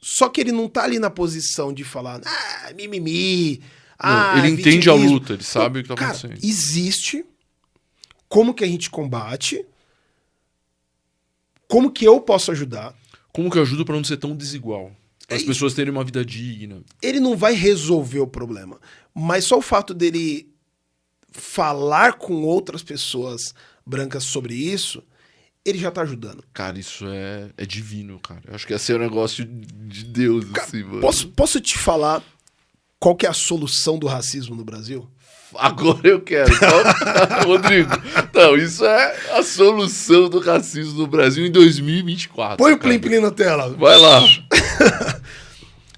Só que ele não tá ali na posição de falar, mimimi, Ele entende a luta, ele sabe o que tá cara, acontecendo. existe, como que a gente combate, como que eu posso ajudar. Como que eu ajudo pra não ser tão desigual? Para as pessoas terem uma vida digna. Ele não vai resolver o problema, mas só o fato dele falar com outras pessoas brancas sobre isso, ele já tá ajudando. Cara, isso é divino, cara. Eu acho que esse é um negócio de Deus, Cara, assim, mano. posso te falar qual que é a solução do racismo no Brasil? Agora eu quero. Rodrigo, não, isso é a solução do racismo no Brasil em 2024. Põe o cara. plim-plim na tela. Vai lá.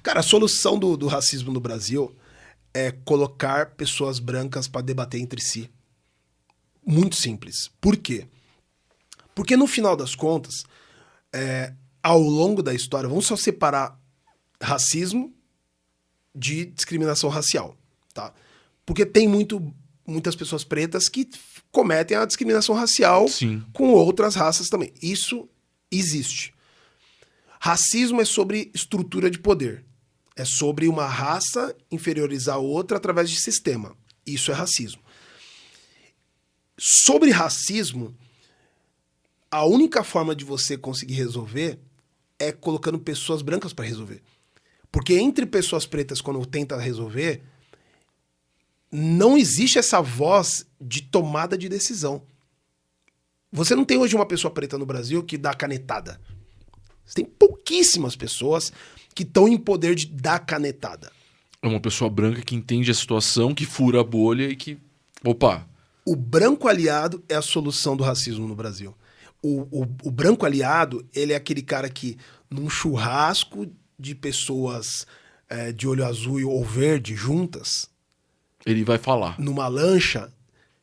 Cara, a solução do racismo no Brasil é colocar pessoas brancas para debater entre si. Muito simples. Por quê? Porque no final das contas, ao longo da história, vamos só separar racismo de discriminação racial, tá? Porque tem muitas pessoas pretas que cometem a discriminação racial Sim. com outras raças também. Isso existe. Racismo é sobre estrutura de poder. É sobre uma raça inferiorizar a outra através de sistema. Isso é racismo. Sobre racismo, a única forma de você conseguir resolver é colocando pessoas brancas para resolver. Porque entre pessoas pretas, quando tenta resolver, não existe essa voz de tomada de decisão. Você não tem hoje uma pessoa preta no Brasil que dá canetada. Você tem pouquíssimas pessoas que estão em poder de dar canetada. É uma pessoa branca que entende a situação, que fura a bolha e que... Opa! O branco aliado é a solução do racismo no Brasil. O branco aliado, ele é aquele cara que, num churrasco de pessoas de olho azul ou verde juntas, Ele vai falar. numa lancha,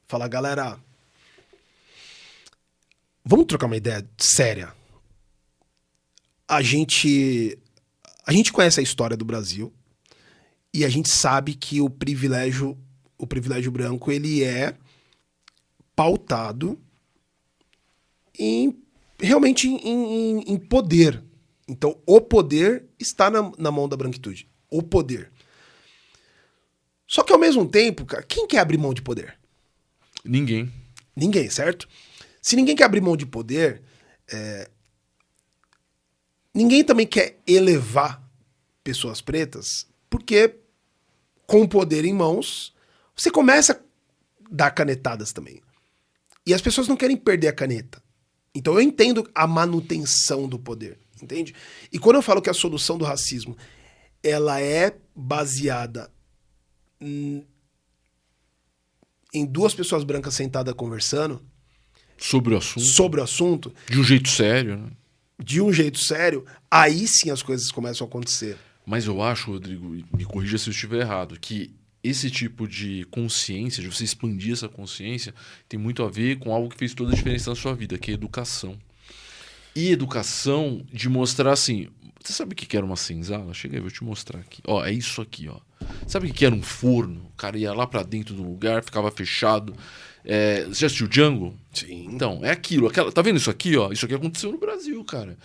fala, galera, vamos trocar uma ideia séria. A gente conhece a história do Brasil e a gente sabe que o privilégio branco, ele é pautado realmente em poder. Então, o poder está na mão da branquitude. O poder. Só que, ao mesmo tempo, cara, quem quer abrir mão de poder? Ninguém. Ninguém, certo? Se ninguém quer abrir mão de poder, ninguém também quer elevar pessoas pretas, porque com o poder em mãos, você começa a dar canetadas também. E as pessoas não querem perder a caneta. Então eu entendo a manutenção do poder, entende? E quando eu falo que a solução do racismo, ela é baseada em duas pessoas brancas sentadas conversando Sobre o assunto. sobre o assunto, De um jeito sério, né? de um jeito sério, aí sim as coisas começam a acontecer. Mas eu acho, Rodrigo, e me corrija se eu estiver errado, que esse tipo de consciência, de você expandir essa consciência, tem muito a ver com algo que fez toda a diferença na sua vida, que é educação. E educação de mostrar assim... Você sabe o que era uma senzala? Chega aí, vou te mostrar aqui. Ó, é isso aqui, ó. Sabe o que era um forno? O cara ia lá pra dentro do lugar, ficava fechado. Você já assistiu Django? Sim. Então, é aquilo. Tá vendo isso aqui, ó? Isso aqui aconteceu no Brasil, cara.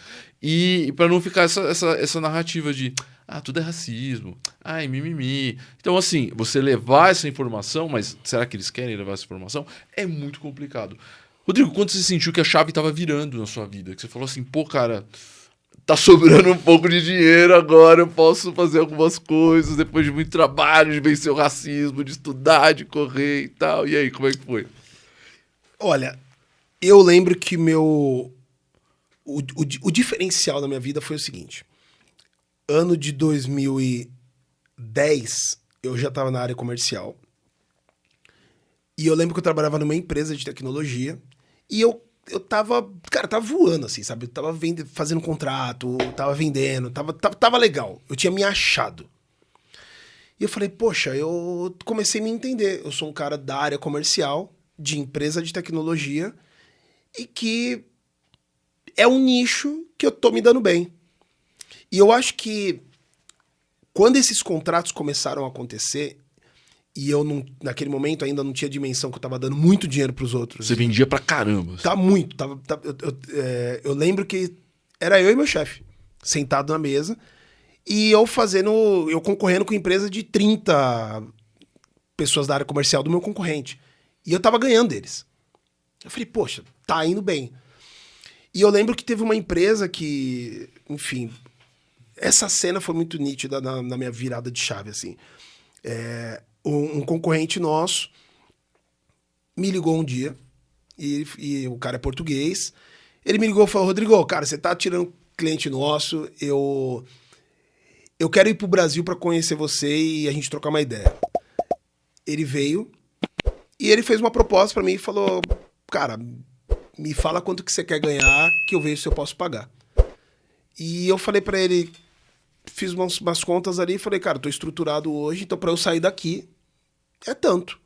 E pra não ficar essa narrativa de... tudo é racismo. Ai, mimimi. Então, assim, você levar essa informação, mas será que eles querem levar essa informação? É muito complicado. Rodrigo, quando você sentiu que a chave tava virando na sua vida? Que você falou assim, pô, cara, tá sobrando um pouco de dinheiro agora, eu posso fazer algumas coisas depois de muito trabalho, de vencer o racismo, de estudar, de correr e tal. E aí, como é que foi? Olha, eu lembro que o diferencial da minha vida foi o seguinte. Ano de 2010, eu já estava na área comercial. E eu lembro que eu trabalhava numa empresa de tecnologia. E eu tava voando, assim, sabe? Eu tava fazendo contrato, tava vendendo, tava legal. Eu tinha me achado. E eu falei, poxa, eu comecei a me entender. Eu sou um cara da área comercial, de empresa de tecnologia, e que é um nicho que eu tô me dando bem. E eu acho que quando esses contratos começaram a acontecer, e eu não, naquele momento ainda não tinha dimensão que eu tava dando muito dinheiro pros outros. Você vendia pra caramba. Tá muito. Eu lembro que era eu e meu chefe, sentado na mesa, e eu concorrendo com empresa de 30 pessoas da área comercial do meu concorrente. E eu tava ganhando deles. Eu falei, poxa, tá indo bem. E eu lembro que teve uma empresa que, enfim, essa cena foi muito nítida na minha virada de chave, assim. Um concorrente nosso me ligou um dia, e o cara é português. Ele me ligou e falou, Rodrigo, cara, você tá tirando cliente nosso, eu quero ir pro Brasil pra conhecer você e a gente trocar uma ideia. Ele veio e ele fez uma proposta pra mim e falou, cara, me fala quanto que você quer ganhar que eu vejo se eu posso pagar. E eu falei pra ele, fiz umas contas ali e falei, cara, tô estruturado hoje, então pra eu sair daqui é tanto.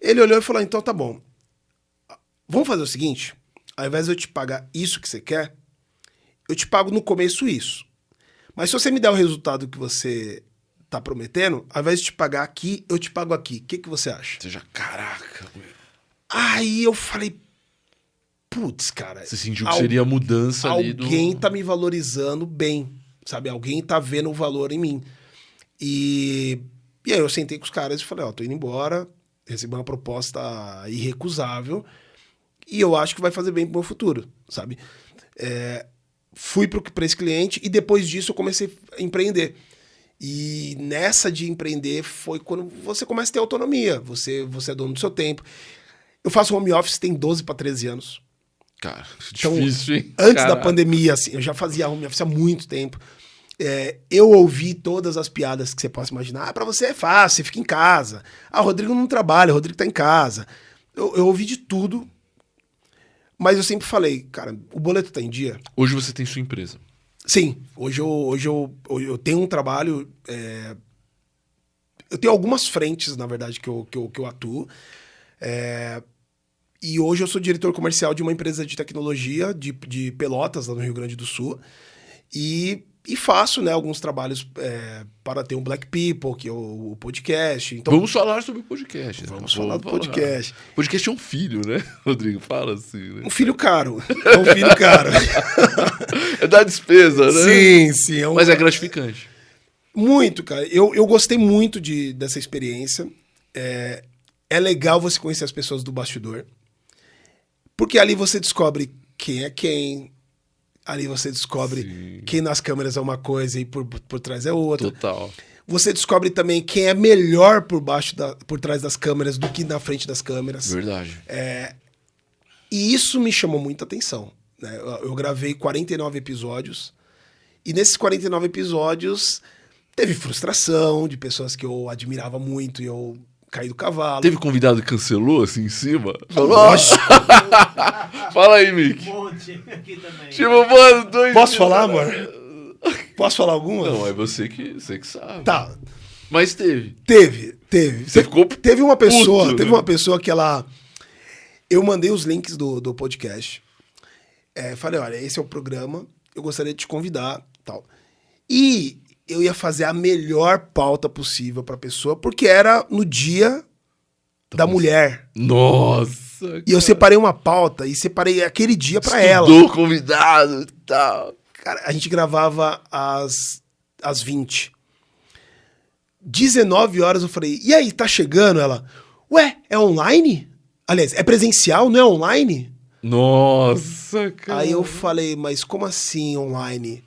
Ele olhou e falou, então tá bom. Vamos fazer o seguinte, ao invés de eu te pagar isso que você quer, eu te pago no começo isso. Mas se você me der o resultado que você tá prometendo, ao invés de te pagar aqui, eu te pago aqui. O que você acha? Você já, caraca, meu. Aí eu falei, putz, cara. Você sentiu que seria a mudança ali do... Alguém tá me valorizando bem, sabe? Alguém tá vendo o valor em mim. E aí eu sentei com os caras e falei, tô indo embora, recebi uma proposta irrecusável e eu acho que vai fazer bem pro meu futuro, sabe? Fui pra esse cliente e depois disso eu comecei a empreender. E nessa de empreender foi quando você começa a ter autonomia, você é dono do seu tempo. Eu faço home office tem 12 para 13 anos. Cara, Então, difícil, hein? Antes da pandemia, assim, eu já fazia home office há muito tempo. Eu ouvi todas as piadas que você possa imaginar. Pra você é fácil, você fica em casa. Rodrigo não trabalha, o Rodrigo tá em casa. Eu ouvi de tudo. Mas eu sempre falei, cara, o boleto tá em dia. Hoje você tem sua empresa. Sim, hoje eu tenho um trabalho. Eu tenho algumas frentes, na verdade, que eu atuo. E hoje eu sou diretor comercial de uma empresa de tecnologia de Pelotas, lá no Rio Grande do Sul. E faço, né, alguns trabalhos para ter um Black People, que é o podcast. Então, vamos falar sobre o podcast. Vamos falar do podcast. O podcast é um filho, né, Rodrigo? Fala assim, né? Um filho caro. É um filho caro. É da despesa, Sim, né? sim. Mas é gratificante. Muito, cara. Eu gostei muito dessa experiência. É legal você conhecer as pessoas do bastidor. Porque ali você descobre quem é quem. Ali você descobre quem nas câmeras é uma coisa e por trás é outra. Total. Você descobre também quem é melhor por trás das câmeras do que na frente das câmeras. Verdade. E isso me chamou muita atenção, né? Eu gravei 49 episódios. E nesses 49 episódios teve frustração de pessoas que eu admirava muito e eu caí do cavalo. Teve convidado que cancelou assim em cima? Lógico. Fala aí, Mick. Um monte aqui também. Tipo, mano, dois... Posso falar, amor? Posso falar alguma? Não, é você que sabe. Tá. Mas teve. Teve. Você ficou Teve uma pessoa, puto, teve né? uma pessoa que ela... Eu mandei os links do podcast. Falei, olha, esse é o programa, eu gostaria de te convidar, tal. E eu ia fazer a melhor pauta possível pra pessoa, porque era no dia da mulher. Nossa, E eu separei uma pauta e separei aquele dia pra ela. Estudou convidado e tal. Cara, a gente gravava às 20. 19 horas eu falei, e aí, tá chegando? Ela, ué, é online? Aliás, é presencial, não é online? Nossa, cara. Aí eu falei, mas como assim online?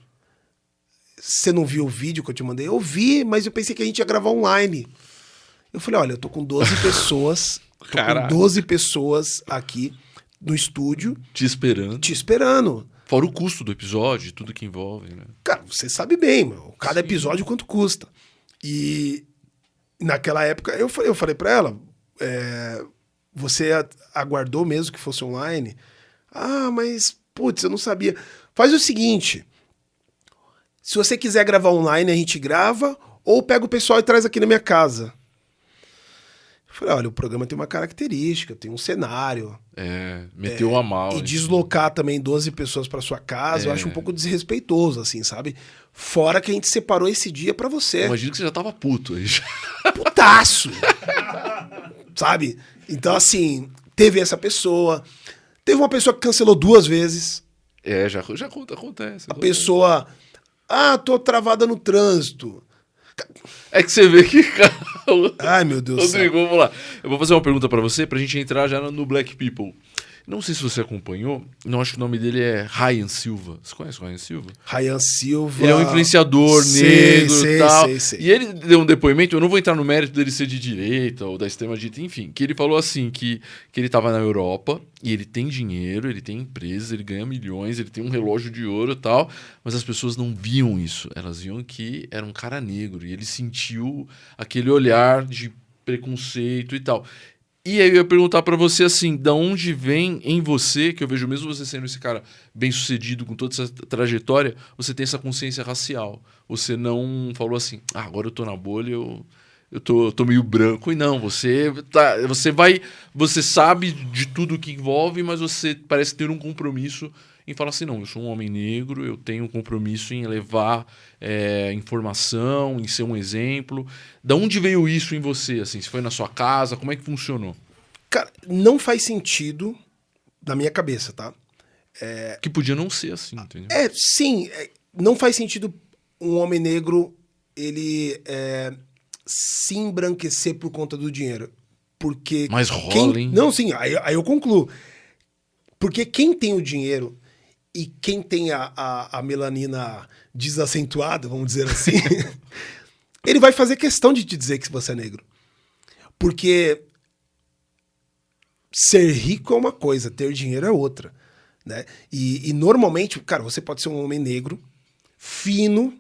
Você não viu o vídeo que eu te mandei? Eu vi, mas eu pensei que a gente ia gravar online. Eu falei, olha, eu tô com 12 pessoas. Caraca. Com 12 pessoas aqui no estúdio Te esperando. te esperando. Fora o custo do episódio, tudo que envolve, né? Cara, você sabe bem, meu, cada episódio quanto custa. E naquela época eu falei pra ela, você aguardou mesmo que fosse online? Ah, mas, putz, eu não sabia. Faz o seguinte, se você quiser gravar online, a gente grava, ou pega o pessoal e traz aqui na minha casa. Falei, olha, o programa tem uma característica, tem um cenário. Meteu a mal. E deslocar também 12 pessoas para sua casa, eu acho um pouco desrespeitoso, assim, sabe? Fora que a gente separou esse dia para você. Imagino que você já tava puto aí. Putaço! Sabe? Então, assim, teve essa pessoa. Teve uma pessoa que cancelou 2 vezes. Já acontece. A pessoa... tô travada no trânsito. É que você vê que... Ai, meu Deus do céu. Rodrigo, vamos lá. Eu vou fazer uma pergunta pra você, pra gente entrar já no Black People. Não sei se você acompanhou, não acho que o nome dele é Ryan Silva. Você conhece o Ryan Silva? Ryan Silva... Ele é um influenciador negro e tal. Sei. E ele deu um depoimento, eu não vou entrar no mérito dele ser de direita ou da extrema-direita, enfim, que ele falou assim, que ele tava na Europa e ele tem dinheiro, ele tem empresas, ele ganha milhões, ele tem um relógio de ouro e tal, mas as pessoas não viam isso. Elas viam que era um cara negro e ele sentiu aquele olhar de preconceito e tal. E aí eu ia perguntar pra você assim, da onde vem em você, que eu vejo mesmo você sendo esse cara bem sucedido com toda essa trajetória, você tem essa consciência racial. Você não falou assim, agora eu tô na bolha, eu tô meio branco. E não, você sabe de tudo que envolve, mas você parece ter um compromisso em falar assim, não, eu sou um homem negro, eu tenho um compromisso em levar informação, em ser um exemplo. Da onde veio isso em você? Assim, se foi na sua casa, como é que funcionou? Cara, não faz sentido na minha cabeça, tá? Que podia não ser assim, entendeu? Sim, não faz sentido um homem negro ele se embranquecer por conta do dinheiro. Porque Mas rola, hein? Não, sim, aí eu concluo. Porque quem tem o dinheiro e quem tem a melanina desacentuada, vamos dizer assim, ele vai fazer questão de te dizer que você é negro. Porque ser rico é uma coisa, ter dinheiro é outra. Né? E normalmente, cara, você pode ser um homem negro, fino,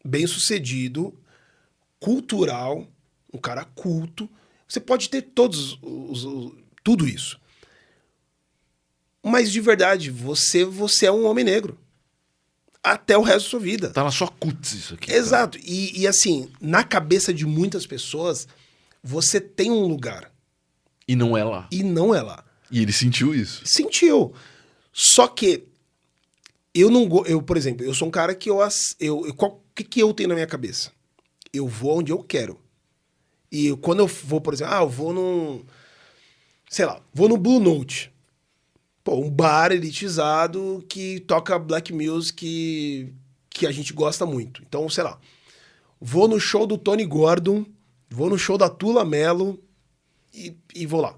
bem-sucedido, cultural, um cara culto. Você pode ter tudo isso. Mas de verdade, você é um homem negro. Até o resto da sua vida. Tá na sua cutis isso aqui. Exato. E assim, na cabeça de muitas pessoas, você tem um lugar. E não é lá. E não é lá. E ele sentiu isso. Sentiu. Só que eu, por exemplo, eu sou um cara que o que eu tenho na minha cabeça? Eu vou onde eu quero. E quando eu vou, por exemplo, eu vou vou no Blue Note. Pô, um bar elitizado que toca black music que a gente gosta muito. Então, sei lá, vou no show do Tony Gordon, vou no show da Tula Mello e vou lá.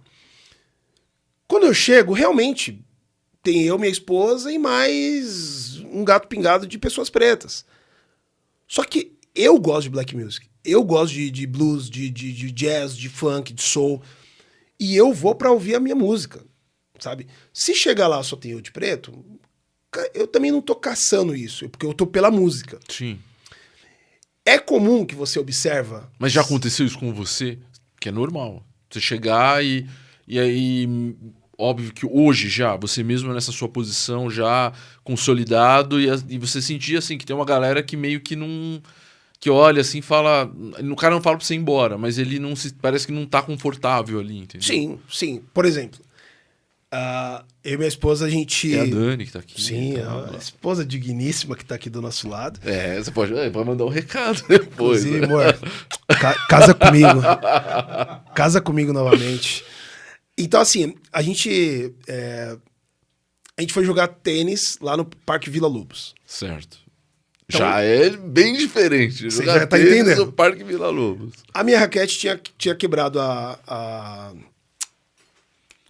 Quando eu chego, realmente, tem eu, minha esposa e mais um gato pingado de pessoas pretas. Só que eu gosto de black music. Eu gosto de blues, de jazz, de funk, de soul. E eu vou pra ouvir a minha música, sabe? Se chegar lá só tem eu de preto, eu também não tô caçando isso, porque eu tô pela música. Sim. É comum que você observa... Mas já aconteceu isso com você? Que é normal. Você chegar e aí... Óbvio que hoje já, você mesmo nessa sua posição já consolidado e você sentia assim que tem uma galera que meio que não... Que olha assim fala... O cara não fala pra você ir embora, mas ele não parece que não tá confortável ali, entendeu? Sim, sim. Por exemplo, eu e minha esposa, a gente... É a Dani que tá aqui. Sim, então, a esposa digníssima que tá aqui do nosso lado. Você pode mandar um recado depois. Inclusive, amor, casa comigo. Casa comigo novamente. Então, assim, a gente foi jogar tênis lá no Parque Vila Lobos. Certo. Então, já é bem diferente. Você Jogar já tá tênis entendendo? no Parque Vila Lobos. A minha raquete tinha quebrado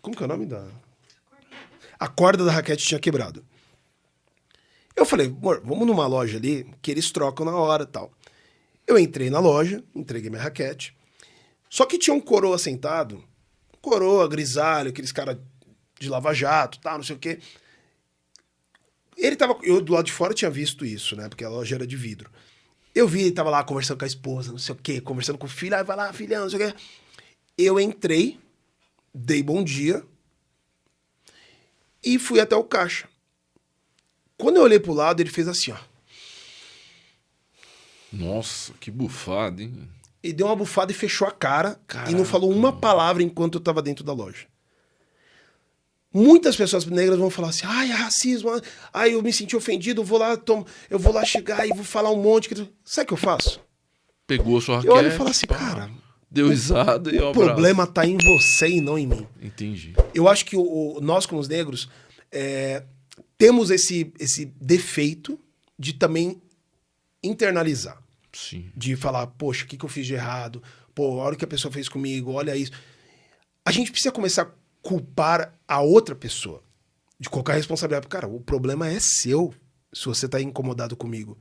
como que é o nome da... A corda da raquete tinha quebrado. Eu falei, amor, vamos numa loja ali que eles trocam na hora e tal. Eu entrei na loja, entreguei minha raquete. Só que tinha um coroa sentado, coroa, grisalho, aqueles caras de lava-jato, tal, não sei o quê. Eu do lado de fora tinha visto isso, né? Porque a loja era de vidro. Eu vi, ele tava lá conversando com a esposa, não sei o quê, conversando com o filho, vai lá, filhão, não sei o quê. Eu entrei, dei bom dia e fui até o caixa. Quando eu olhei pro lado, ele fez assim, ó. Nossa, que bufada, hein? e deu uma bufada e fechou a cara Caraca. e não falou uma palavra enquanto eu tava dentro da loja. Muitas pessoas negras vão falar assim, ai, é racismo, ai, eu me senti ofendido, eu vou lá chegar e vou falar um monte. Sabe o que eu faço? Pegou sua raquete. Eu olho e falo assim, cara, deu risada e o problema tá em você e não em mim. Entendi. Eu acho que nós, como os negros, temos esse defeito de também internalizar. Sim. De falar, poxa, o que eu fiz de errado? Pô, olha o que a pessoa fez comigo, olha isso. A gente precisa começar a culpar a outra pessoa. De colocar a responsabilidade. Cara, o problema é seu, se você tá incomodado comigo.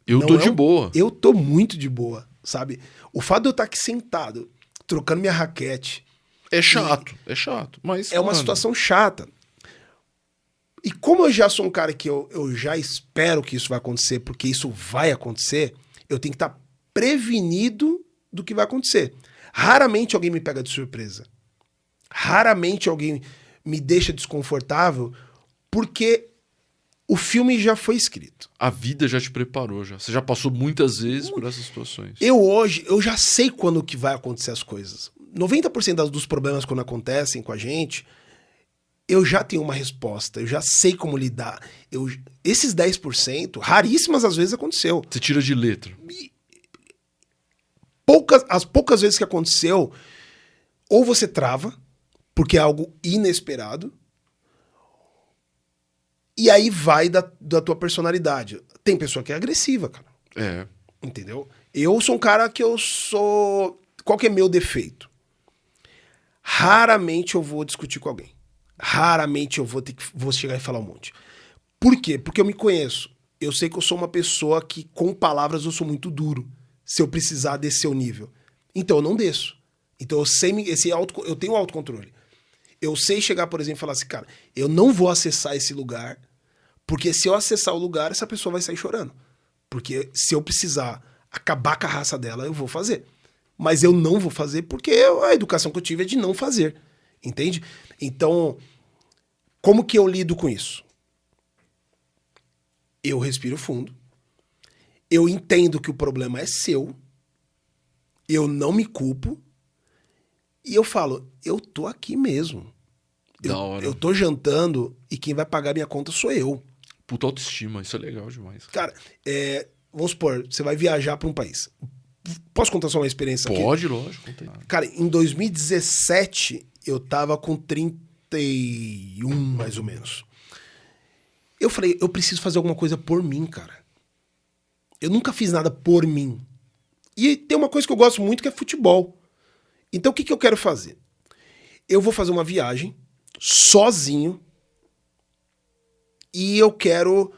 Eu tô de boa. Eu tô muito de boa, sabe? O fato de eu estar aqui sentado, trocando minha raquete... É chato, é chato. Mas, é uma situação chata. E como eu já sou um cara que eu já espero que isso vai acontecer, porque isso vai acontecer, eu tenho que estar prevenido do que vai acontecer. Raramente alguém me pega de surpresa. Raramente alguém me deixa desconfortável, porque o filme já foi escrito. A vida já te preparou, já. Você já passou muitas vezes por essas situações. Eu já sei quando que vai acontecer as coisas. 90% dos problemas quando acontecem com a gente, eu já tenho uma resposta, eu já sei como lidar. Esses 10%, raríssimas às vezes aconteceu. Você tira de letra. As poucas vezes que aconteceu, ou você trava, porque é algo inesperado, e aí vai da tua personalidade. Tem pessoa que é agressiva, cara. É. Entendeu? Eu sou um cara que eu sou... Qual que é meu defeito? Raramente eu vou discutir com alguém. Raramente eu vou chegar e falar um monte. Por quê? Porque eu me conheço. Eu sei que eu sou uma pessoa que, com palavras, eu sou muito duro. Se eu precisar descer o nível. Então eu não desço. Então eu tenho autocontrole. Eu sei chegar, por exemplo, e falar assim, cara, eu não vou acessar esse lugar, porque se eu acessar o lugar, essa pessoa vai sair chorando. Porque se eu precisar acabar com a raça dela, eu vou fazer. Mas eu não vou fazer porque a educação que eu tive é de não fazer. Entende? Então, como que eu lido com isso? Eu respiro fundo. Eu entendo que o problema é seu. Eu não me culpo. E eu falo, eu tô aqui mesmo. Da hora. Eu tô jantando e quem vai pagar minha conta sou eu. Puta autoestima, isso é legal demais. Cara, vamos supor, você vai viajar para um país. Posso contar só uma experiência aqui? Pode, lógico. Contei. Cara, em 2017, eu tava com 31, mais ou menos. Eu falei, eu preciso fazer alguma coisa por mim, cara. Eu nunca fiz nada por mim. E tem uma coisa que eu gosto muito que é futebol. Então o que eu quero fazer? Eu vou fazer uma viagem sozinho e eu quero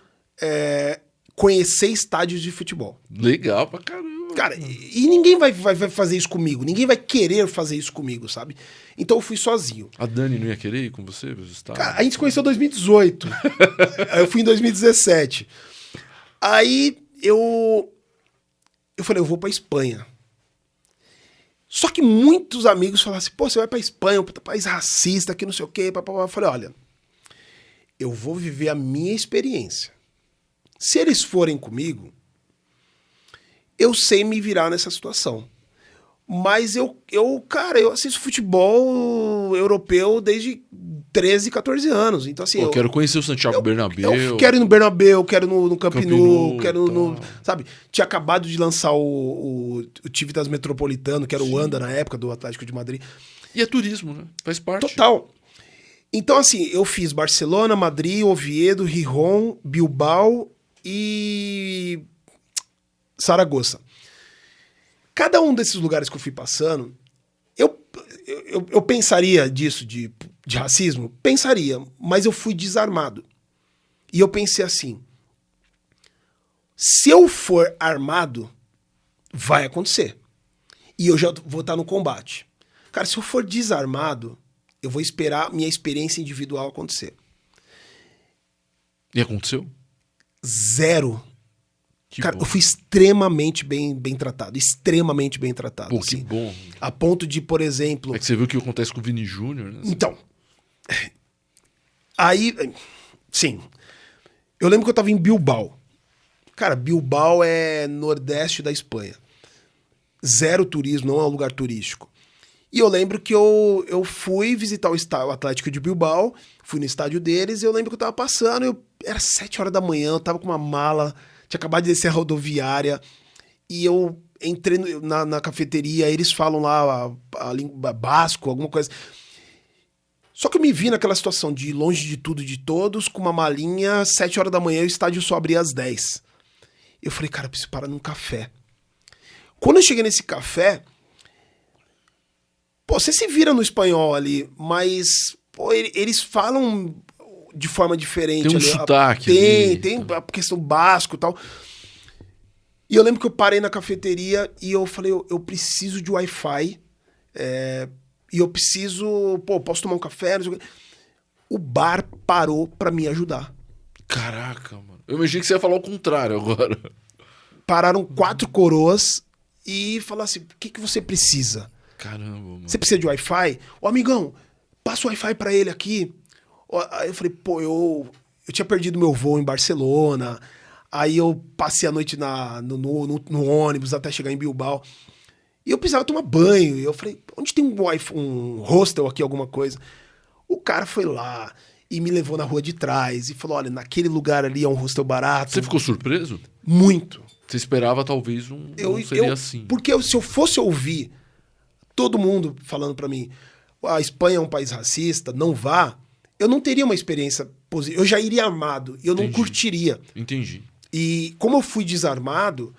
conhecer estádios de futebol. Legal pra caramba. Cara, e ninguém vai fazer isso comigo. Ninguém vai querer fazer isso comigo, sabe? Então eu fui sozinho. A Dani não ia querer ir com você? Cara, a gente se conheceu em 2018. Eu fui em 2017. Aí eu falei, eu vou pra Espanha. Só que muitos amigos falaram assim, pô, você vai pra Espanha, um país racista, que não sei o quê. Eu falei, olha, eu vou viver a minha experiência. Se eles forem comigo, eu sei me virar nessa situação. Mas cara, eu assisto futebol europeu desde 13, 14 anos. Então, assim. Eu quero conhecer o Santiago Bernabéu. Eu quero ir no Bernabéu, quero no Camp Nou, quero no. Sabe? Tinha acabado de lançar o Civitas Metropolitano, que era o Wanda na época do Atlético de Madrid. E é turismo, né? Faz parte. Total. Então, assim, eu fiz Barcelona, Madrid, Oviedo, Gijón, Bilbao e Saragoça. Cada um desses lugares que eu fui passando, eu pensaria disso, de racismo? Pensaria, mas eu fui desarmado. E eu pensei assim, se eu for armado, vai acontecer. E eu já vou estar no combate. Cara, se eu for desarmado, eu vou esperar minha experiência individual acontecer. E aconteceu? Zero. Cara, eu fui extremamente bem tratado. Extremamente bem tratado. Pô, assim, que bom. A ponto de, por exemplo... É que você viu o que acontece com o Vini Júnior, né? Então. Aí, sim. Eu lembro que eu tava em Bilbao. Cara, Bilbao é nordeste da Espanha. zero turismo, não é um lugar turístico. E eu lembro que eu fui visitar o Atlético de Bilbao, fui no estádio deles, e eu lembro que eu tava passando, era 7 horas da manhã, eu tava com uma mala, tinha acabado de descer a rodoviária, e eu entrei na cafeteria, eles falam lá a língua basco, alguma coisa. Só que eu me vi naquela situação de longe de tudo e de todos, com uma malinha, 7 horas da manhã, o estádio só abria às 10. Eu falei, cara, eu preciso parar num café. Quando eu cheguei nesse café, pô, você se vira no espanhol ali, mas pô, eles falam de forma diferente. Tem um ali. sotaque Tem ali. a questão basco e tal. E eu lembro que eu parei na cafeteria e eu falei, eu preciso de Wi-Fi, e eu preciso, pô, posso tomar um café? Não sei o quê. O bar parou pra me ajudar. Caraca, mano. Eu imaginei que você ia falar o contrário agora. Pararam 4 coroas e falaram assim, o que você precisa? Caramba, mano. Você precisa de Wi-Fi? Ô, amigão, passa o Wi-Fi pra ele aqui. Aí eu falei, pô, eu tinha perdido meu voo em Barcelona. Aí eu passei a noite no ônibus até chegar em Bilbao. E eu precisava tomar banho. E eu falei, onde tem um hostel aqui, alguma coisa? O cara foi lá e me levou na rua de trás e falou, olha, naquele lugar ali é um hostel barato. Você ficou surpreso? Muito. Você esperava talvez não seria assim. Porque se eu fosse ouvir todo mundo falando pra mim, a Espanha é um país racista, não vá, eu não teria uma experiência positiva. Eu já iria armado e eu não curtiria. Entendi. E como eu fui desarmado,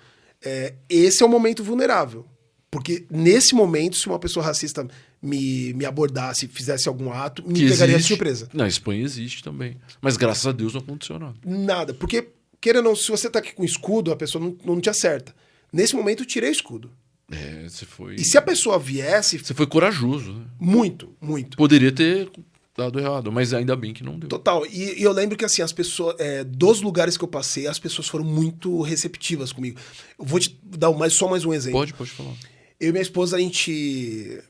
esse é o momento vulnerável. Porque nesse momento, se uma pessoa racista me abordasse, fizesse algum ato, me pegaria de surpresa. Na Espanha existe também. Mas graças a Deus não aconteceu nada. Nada. Porque, queira ou não, se você tá aqui com escudo, a pessoa não te acerta. Nesse momento, eu tirei o escudo. Você foi... E se a pessoa viesse... Você foi corajoso, né? Muito, muito. Poderia ter dado errado, mas ainda bem que não deu. Total. E eu lembro que, assim, as pessoas... dos lugares que eu passei, as pessoas foram muito receptivas comigo. Eu vou te dar só mais um exemplo. Pode falar. Eu e minha esposa, a gente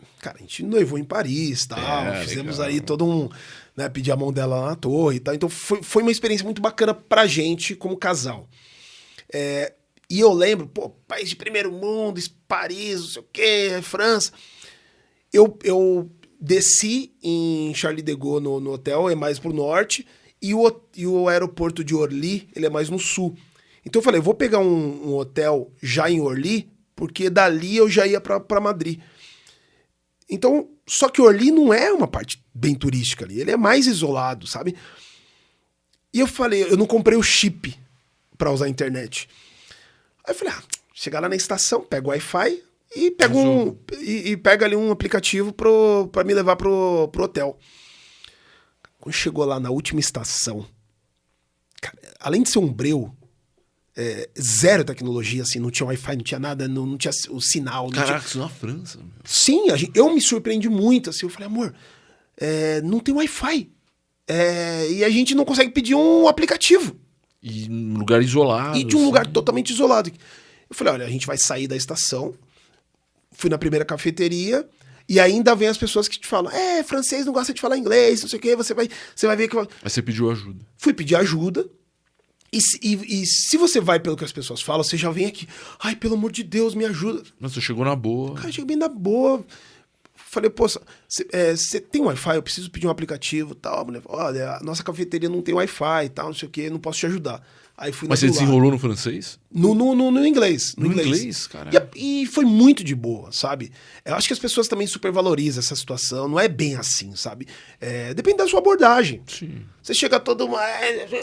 noivou em Paris, tal. Fizemos legal. aí todo né, pedir a mão dela lá na torre e tal. Então foi uma experiência muito bacana pra gente como casal. E eu lembro, pô, país de primeiro mundo, Paris, não sei o quê, França. Eu desci em Charles de Gaulle no hotel, é mais pro norte, e o aeroporto de Orly, ele é mais no sul. Então eu falei, vou pegar um hotel já em Orly, porque dali eu já ia pra Madrid. Então, só que Orly não é uma parte bem turística ali, ele é mais isolado, sabe? E eu falei, eu não comprei o chip pra usar a internet. Aí eu falei, chegar lá na estação, pego o Wi-Fi e pego pega ali um aplicativo pra me levar pro hotel. Quando chegou lá na última estação, cara, além de ser um breu, zero tecnologia, assim, não tinha Wi-Fi, não tinha nada, não tinha o sinal. Caraca, isso na França, meu. Sim, eu me surpreendi muito, assim, eu falei, amor, não tem Wi-Fi. E a gente não consegue pedir um aplicativo. E num lugar isolado. E de um lugar totalmente isolado. Eu falei, olha, a gente vai sair da estação. Fui na primeira cafeteria. E ainda vem as pessoas que te falam, francês não gosta de falar inglês, não sei o quê, você vai ver que... Aí você pediu ajuda. Fui pedir ajuda. E se você vai pelo que as pessoas falam, você já vem aqui, ai, pelo amor de Deus, me ajuda. Mas você chegou na boa. Cara, eu cheguei bem na boa. Falei, pô, você tem Wi-Fi? Eu preciso pedir um aplicativo e tal. A mulher falou, olha, a nossa cafeteria não tem Wi-Fi e tal, não sei o quê, não posso te ajudar. Aí fui Mas você desenrolou no francês? No inglês. No inglês, cara. E foi muito de boa, sabe? Eu acho que as pessoas também supervalorizam essa situação. Não é bem assim, sabe? Depende da sua abordagem. Sim. Você chega todo...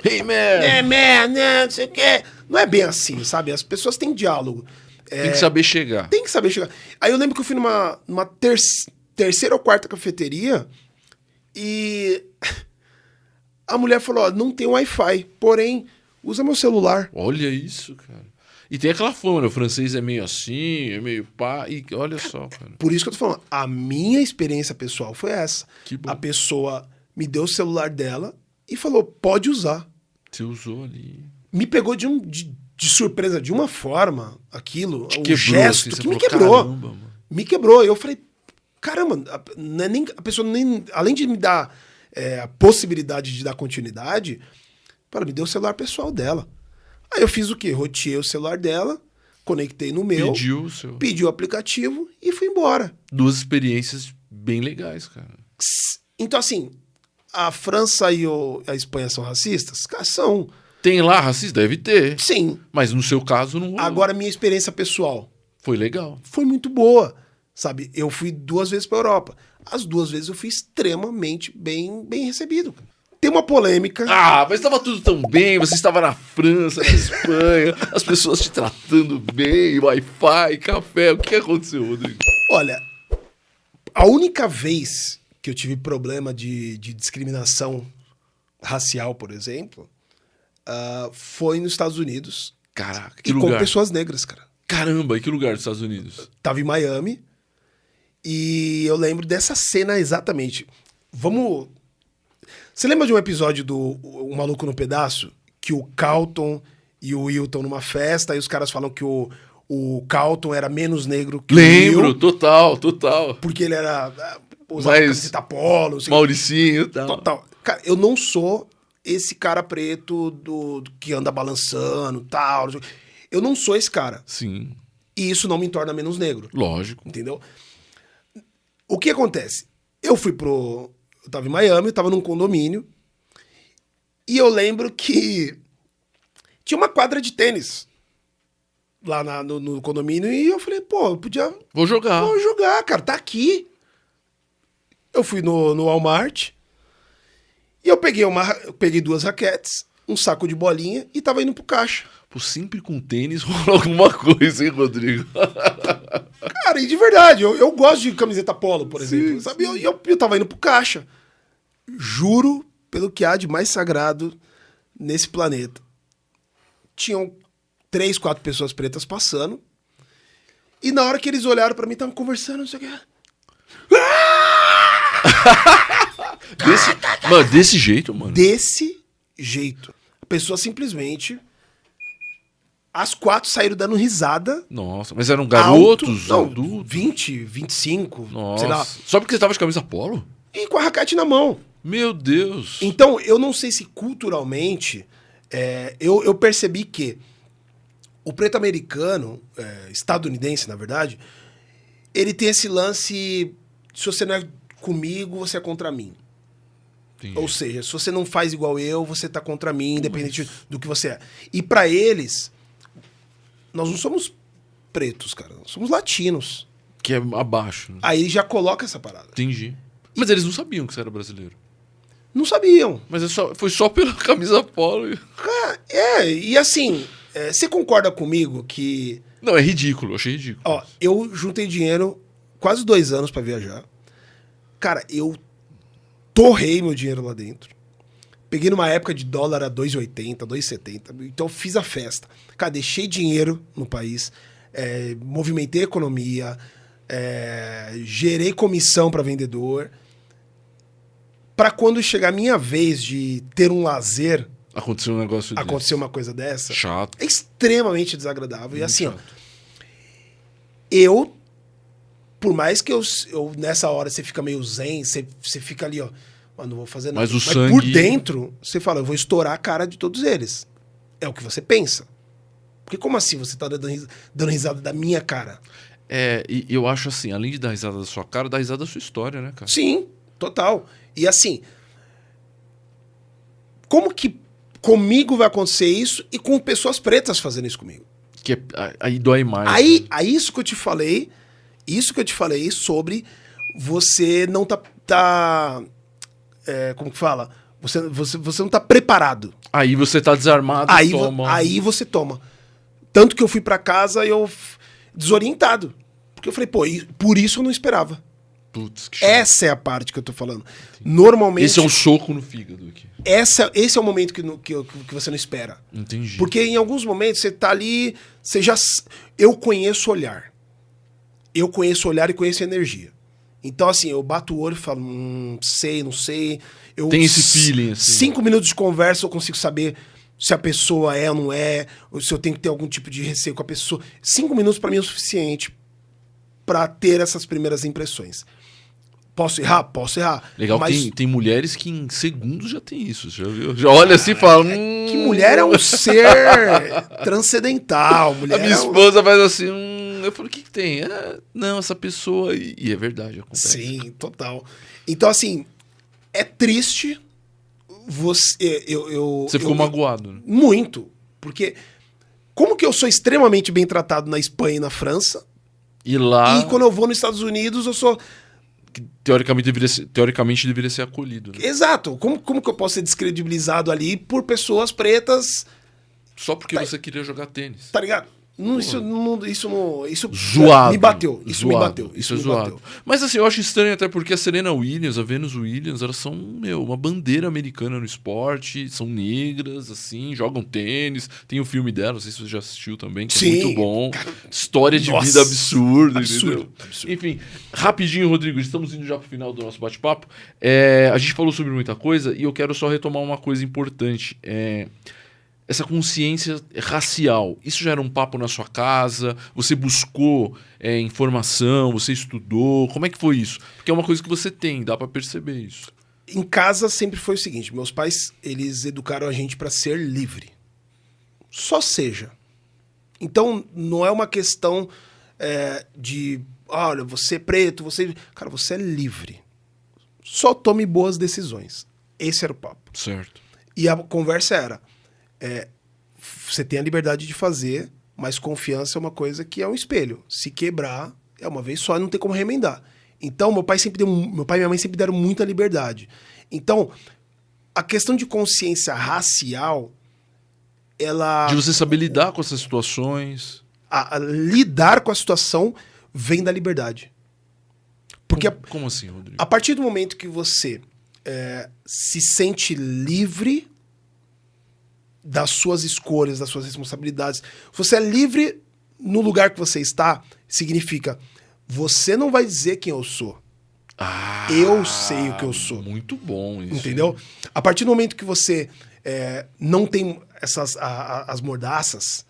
Hey, man! Man, não sei o quê. Não é bem assim, sabe? As pessoas têm diálogo. Tem que saber chegar. Tem que saber chegar. Aí eu lembro que eu fui numa terceira ou quarta cafeteria e a mulher falou, ó, não tem Wi-Fi, porém, usa meu celular. Olha isso, cara. E tem aquela fama, né? O francês é meio assim, é meio pá, e olha só, cara. Por isso que eu tô falando, a minha experiência pessoal foi essa. Que bom. A pessoa me deu o celular dela e falou, pode usar. Você usou ali. Me pegou de surpresa de uma forma, aquilo, Quebrou, o gesto, assim, que me falou, quebrou. caramba, mano. Me quebrou. E eu falei, caramba, a pessoa nem, além de me dar a possibilidade de dar continuidade, me deu o celular pessoal dela. Aí eu fiz o quê? Roteei o celular dela, conectei no meu, Pediu o seu. pedi o aplicativo e fui embora. Duas experiências bem legais, cara. Então, assim, a França e a Espanha são racistas? Cara, são. Tem lá racista? Deve ter. Sim. Mas no seu caso não rolou. Agora, minha experiência pessoal Foi legal. foi muito boa, sabe? Eu fui 2 vezes pra Europa. As 2 vezes eu fui extremamente bem recebido. Tem uma polêmica. Ah, mas estava tudo tão bem. Você estava na França, na Espanha, as pessoas te tratando bem, Wi-Fi, café. O que aconteceu, Rodrigo? Olha, a única vez que eu tive problema de discriminação racial, por exemplo, foi nos Estados Unidos. Caraca, que E com lugar? pessoas negras, cara. Caramba, e que lugar dos Estados Unidos? Tava em Miami e eu lembro dessa cena exatamente. Vamos... Você lembra de um episódio do O Maluco no Pedaço? Que o Carlton e o Will estão numa festa e os caras falam que o Carlton era menos negro que o Lembro, Will, total. porque ele era... usava Mas- camiseta polo, não sei o quê. Mauricinho e tal. Total. Cara, eu não sou esse cara preto que anda balançando, tal. Não sei o quê. Eu não sou esse cara. Sim, E isso não me torna menos negro. lógico. Entendeu? O que acontece? Eu tava em Miami, eu tava num condomínio. E eu lembro que tinha uma quadra de tênis lá no condomínio. E eu falei, pô, eu podia... Vou jogar. Vou jogar, cara, tá aqui. Eu fui no Walmart e eu peguei 2 raquetes, um saco de bolinha e tava indo pro caixa. Pô, sempre com tênis rola alguma coisa, hein, Rodrigo? Cara, e de verdade, eu gosto de camiseta polo, por Sim, exemplo. Sabe? Eu tava indo pro caixa. Juro pelo que há de mais sagrado nesse planeta. Tinham 3, 4 pessoas pretas passando. E na hora que eles olharam pra mim, estavam conversando, não sei o que. Desse jeito, mano. Desse jeito. A pessoa simplesmente... As 4 saíram dando risada. Nossa, mas eram garotos, alto, não, adultos? 20, 25, Nossa. sei lá. Só porque você tava de camisa polo? E com a raquete na mão. Meu Deus. Então, eu não sei se culturalmente... eu percebi que o preto americano, estadunidense, na verdade, ele tem esse lance... Se você não é comigo, você é contra mim. Entendi. Ou seja, se você não faz igual eu, você tá contra mim, independente do que você é. E pra eles, nós não somos pretos, cara. Nós somos latinos. Que é abaixo. Né? Aí já coloca essa parada. Entendi. Mas eles não sabiam que você era brasileiro. Não sabiam. Mas foi só pela camisa polo. Cara, e assim, você concorda comigo que... Não, é ridículo. Eu achei ridículo. Ó, eu juntei dinheiro quase 2 anos pra viajar. Cara, eu torrei meu dinheiro lá dentro. Peguei numa época de dólar a 2,80, 2,70. Então eu fiz a festa. Cara, deixei dinheiro no país. Movimentei a economia. Gerei comissão para vendedor. Para quando chegar a minha vez de ter um lazer, Aconteceu um negócio desse. acontecer uma coisa dessa, Chato. é extremamente desagradável. E Muito assim, ó, chato. por mais que eu nessa hora você fica meio zen, você fica ali, ó, não vou fazer nada. Mas o por sangue- dentro, você fala, eu vou estourar a cara de todos eles. É o que você pensa. Porque como assim você tá dando risada da minha cara? E eu acho assim, além de dar risada da sua cara, dá risada da sua história, né, cara? Sim, total. E assim, como que comigo vai acontecer isso e com pessoas pretas fazendo isso comigo? Aí dói mais. Aí, né? isso que eu te falei sobre você não como que fala? Você não tá preparado. Aí você tá desarmado Aí, e toma. aí você toma. Tanto que eu fui pra casa desorientado. Porque eu falei, pô, por isso eu não esperava. Putz, que chato. Essa é a parte que eu tô falando. Normalmente, Esse é um soco no fígado aqui. esse é o momento que você não espera. Entendi. Porque em alguns momentos você tá ali, eu conheço olhar. Eu conheço olhar e conheço energia. Então, assim, eu bato o olho e falo, sei, não sei. Tem esse feeling, assim. 5 minutos de conversa eu consigo saber se a pessoa é ou não é, ou se eu tenho que ter algum tipo de receio com a pessoa. 5 minutos pra mim é o suficiente pra ter essas primeiras impressões. Posso errar? Posso errar. Legal mas que tem mulheres que em segundos já tem isso, já viu? Já olha assim e fala... que mulher é um ser transcendental. Mulher A minha esposa faz assim... Eu falo, o que tem? Não, essa pessoa... E é verdade, acontece. Sim, total. Então, assim, é triste você... Você ficou magoado, né? Muito. Porque como que eu sou extremamente bem tratado na Espanha e na França, E lá, e quando eu vou nos Estados Unidos, eu sou... teoricamente deveria ser acolhido, né? Exato. Como que eu posso ser descredibilizado ali por pessoas pretas, Só porque você queria jogar tênis. tá ligado? Isso Zoado. me bateu. Isso me Zoado. bateu. Isso é me zoado. bateu. Mas assim, eu acho estranho até porque a Serena Williams, a Venus Williams, elas são, uma bandeira americana no esporte, são negras, assim, jogam tênis. Tem o filme dela, não sei se você já assistiu também, que Sim. é muito bom. História de Nossa. vida absurda, Absurdo, entendeu? absurdo. Enfim, rapidinho, Rodrigo, estamos indo já pro final do nosso bate-papo. A gente falou sobre muita coisa e eu quero só retomar uma coisa importante. Essa consciência racial, isso já era um papo na sua casa? Você buscou informação? Você estudou? Como é que foi isso? Porque é uma coisa que você tem, dá pra perceber isso. Em casa sempre foi o seguinte, meus pais, eles educaram a gente pra ser livre. Só seja. Então, não é uma questão de, olha, você é preto, você... Cara, você é livre. Só tome boas decisões. Esse era o papo. Certo. E a conversa era, você tem a liberdade de fazer, mas confiança é uma coisa que é um espelho. Se quebrar, é uma vez só e não tem como remendar. Então, meu pai e minha mãe sempre deram muita liberdade. Então, a questão de consciência racial, ela... De você saber lidar com essas situações. a lidar com a situação vem da liberdade. Porque Como assim, Rodrigo? a partir do momento que você se sente livre das suas escolhas, das suas responsabilidades, você é livre no lugar que você está, significa, você não vai dizer quem eu sou. Eu sei o que eu sou. Muito bom isso. Entendeu? A partir do momento que você não tem as mordaças,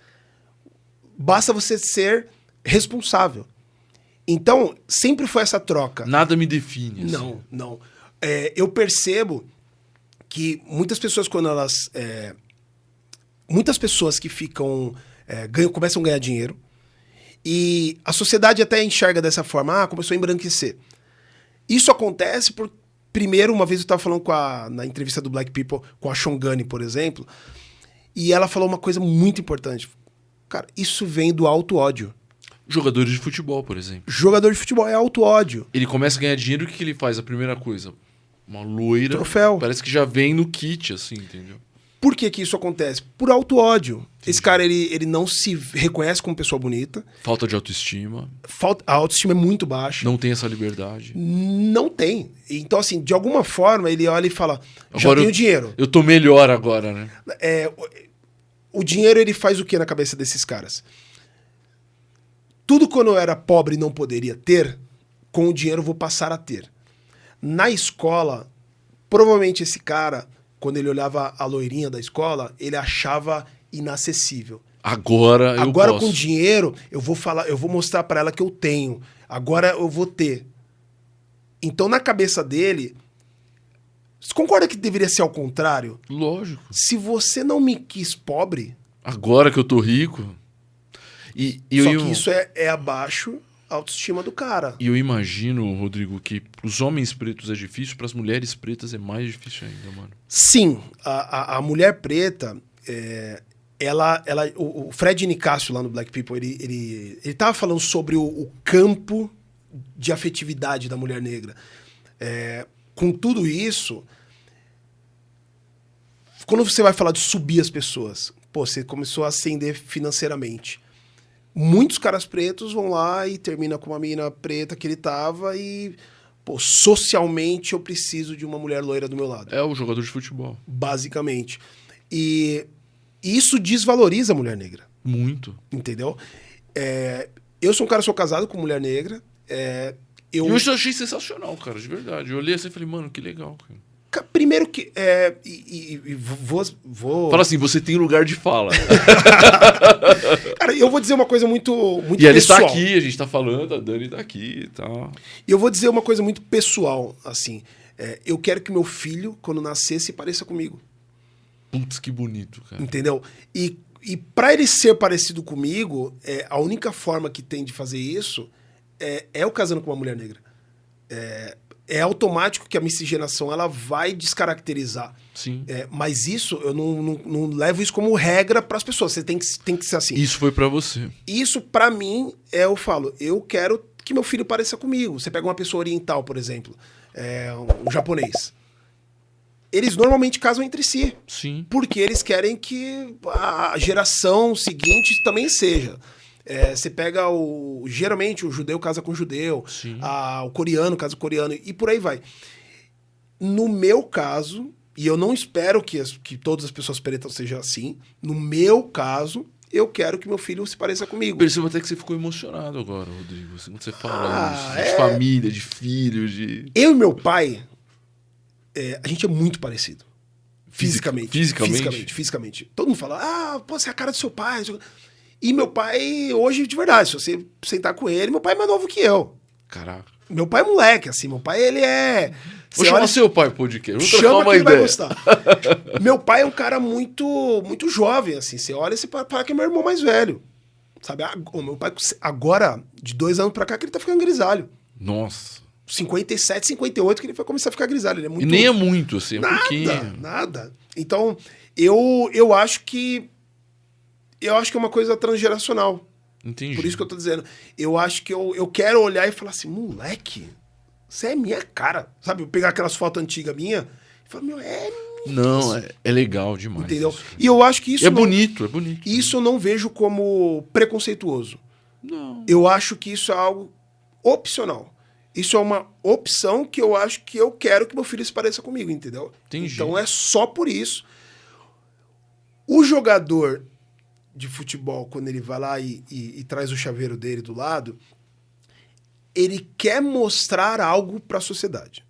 basta você ser responsável. Então, sempre foi essa troca. Nada me define. Assim. Não. Eu percebo que muitas pessoas, quando elas... muitas pessoas que ficam... começam a ganhar dinheiro, e a sociedade até enxerga dessa forma, começou a embranquecer. Isso acontece por... Primeiro, uma vez eu estava falando na entrevista do Black People com a Shongani, por exemplo, e ela falou uma coisa muito importante. Cara, isso vem do auto-ódio. Jogadores de futebol, por exemplo. Jogador de futebol é auto-ódio. Ele começa a ganhar dinheiro, o que ele faz? A primeira coisa, uma loira. Troféu. Parece que já vem no kit, assim, entendeu? Por que isso acontece? Por auto-ódio. Esse cara, ele não se reconhece como pessoa bonita. Falta de autoestima. A autoestima é muito baixa. Não tem essa liberdade. Não tem. Então, assim, de alguma forma, ele olha e fala, já Agora tenho dinheiro. Eu tô melhor agora, né? O dinheiro, ele faz o que na cabeça desses caras? Tudo quando eu era pobre e não poderia ter, com o dinheiro eu vou passar a ter. Na escola, provavelmente esse cara, quando ele olhava a loirinha da escola, ele achava inacessível. Agora eu Agora posso. com dinheiro, eu vou mostrar pra ela que eu tenho. Agora eu vou ter. Então, na cabeça dele, você concorda que deveria ser ao contrário? Lógico. Se você não me quis pobre, Agora que eu tô rico. E só que isso é abaixo a autoestima do cara. E eu imagino, Rodrigo, que pros homens pretos é difícil, pras mulheres pretas é mais difícil ainda, mano. Sim, a mulher preta, o Fred Nicásio lá no Black People, ele tava falando sobre o campo de afetividade da mulher negra. Com tudo isso, quando você vai falar de subir as pessoas, você começou a ascender financeiramente. Muitos caras pretos vão lá e termina com uma menina preta que ele tava e, socialmente eu preciso de uma mulher loira do meu lado. É o jogador de futebol. Basicamente. E isso desvaloriza a mulher negra. Muito. Entendeu? Eu sou casado com mulher negra. Eu achei sensacional, cara, de verdade. Eu olhei assim e falei, mano, que legal, cara. Primeiro que... vou... Fala assim, você tem lugar de fala. Cara, eu vou dizer uma coisa muito E ela pessoal. está aqui, a gente tá falando, a Dani tá aqui e tal. E eu vou dizer uma coisa muito pessoal, assim. Eu quero que meu filho, quando nascer, se pareça comigo. Putz, que bonito, cara. Entendeu? E para ele ser parecido comigo, a única forma que tem de fazer isso é eu casando com uma mulher negra. É automático que a miscigenação ela vai descaracterizar. Sim. Mas isso, eu não levo isso como regra para as pessoas. Você tem que ser assim. Isso foi pra você. Isso, para mim, eu falo, eu quero que meu filho pareça comigo. Você pega uma pessoa oriental, por exemplo, um japonês. Eles normalmente casam entre si. Sim. Porque eles querem que a geração seguinte também seja. Você pega geralmente o judeu casa com o judeu, o coreano casa com o coreano, e por aí vai. No meu caso, e eu não espero que todas as pessoas pretas sejam assim, no meu caso, eu quero que meu filho se pareça comigo. Percebo até que você ficou emocionado agora, Rodrigo. Assim, quando você fala isso, de família, de filho, de... Eu e meu pai, a gente é muito parecido. Fisicamente. Fisicamente. Todo mundo fala, pô, você é a cara do seu pai. E meu pai, hoje, de verdade, se você sentar com ele, meu pai é mais novo que eu. Caraca. Meu pai é moleque, assim. Meu pai, ele é... Vou chamar seu pai pro podcast. Vou Chama uma que ele ideia. vai gostar. Meu pai é um cara muito, muito jovem, assim. Você olha e você fala que é meu irmão mais velho. Sabe? O meu pai, agora, de 2 anos pra cá, que ele tá ficando grisalho. Nossa. 57, 58, que ele vai começar a ficar grisalho. Ele é muito... E nem é muito, assim, é um pouquinho. Nada. Então, eu acho que... Eu acho que é uma coisa transgeracional. Entendi. Por isso que eu tô dizendo. Eu acho que eu quero olhar e falar assim, moleque, você é minha cara. Sabe? Eu pegar aquelas fotos antigas minhas e falar, Não, é legal demais. Entendeu? Isso. E eu acho que isso... É bonito. Isso eu não vejo como preconceituoso. Não. Eu acho que isso é algo opcional. Isso é uma opção que eu acho que eu quero que meu filho se pareça comigo, entendeu? Entendi. Então é só por isso. O jogador de futebol, quando ele vai lá e traz o chaveiro dele do lado, ele quer mostrar algo para a sociedade.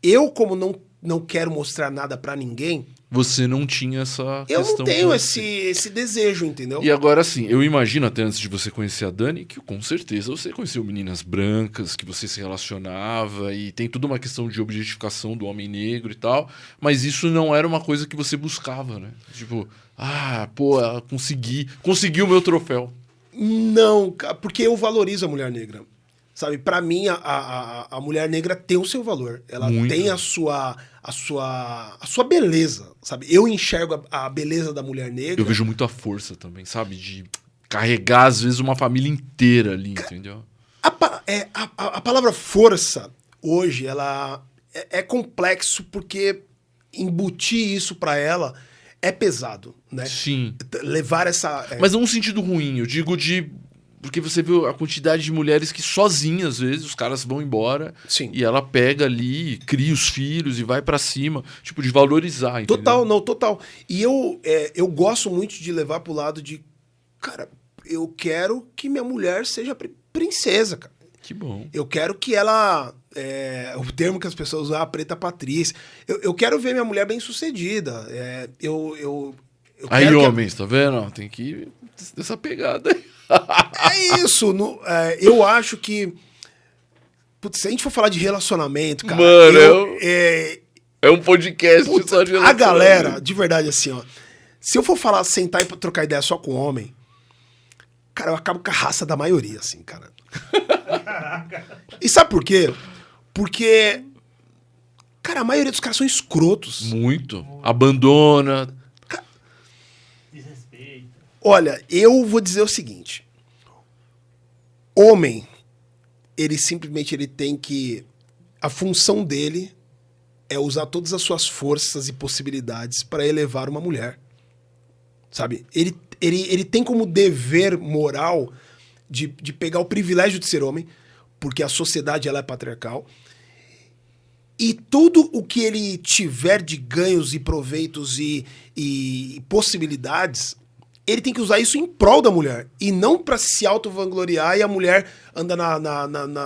Eu, como não quero mostrar nada para ninguém... Você não tinha essa eu questão... não tenho esse desejo, entendeu? E agora, assim, eu imagino até antes de você conhecer a Dani, que com certeza você conheceu meninas brancas, que você se relacionava, e tem toda uma questão de objetificação do homem negro e tal, mas isso não era uma coisa que você buscava, né? Tipo, consegui o meu troféu. Não, porque eu valorizo a mulher negra. Sabe, pra mim, a mulher negra tem o seu valor. Ela Muito. tem a sua beleza, sabe? Eu enxergo a beleza da mulher negra. Eu vejo muito a força também, sabe? De carregar, às vezes, uma família inteira ali, entendeu? A palavra força, hoje, ela é complexo porque embutir isso pra ela é pesado, né? Sim. Levar essa... Mas não no sentido ruim, eu digo de... Porque você vê a quantidade de mulheres que sozinhas, às vezes, os caras vão embora. Sim. E ela pega ali, cria os filhos e vai pra cima. Tipo, de valorizar, entendeu? Total. E eu gosto muito de levar pro lado de... Cara, eu quero que minha mulher seja princesa, cara. Que bom. Eu quero que ela... o termo que as pessoas usam, a preta patrícia. Eu quero ver minha mulher bem sucedida. Eu Aí, quero homens, tá vendo? Tem que ir dessa pegada aí. É isso. Eu acho que... Putz, se a gente for falar de relacionamento, cara... Mano, é um podcast só de relacionamento. A galera, de verdade, assim, ó... Se eu for sentar e trocar ideia só com homem... Cara, eu acabo com a raça da maioria, assim, cara. E sabe por quê? Porque... Cara, a maioria dos caras são escrotos. Muito. Abandona. Olha, eu vou dizer o seguinte. Homem, ele simplesmente tem que... A função dele é usar todas as suas forças e possibilidades para elevar uma mulher. Sabe? Ele tem como dever moral de pegar o privilégio de ser homem, porque a sociedade ela é patriarcal, e tudo o que ele tiver de ganhos e proveitos e possibilidades... Ele tem que usar isso em prol da mulher. E não pra se auto-vangloriar e a mulher anda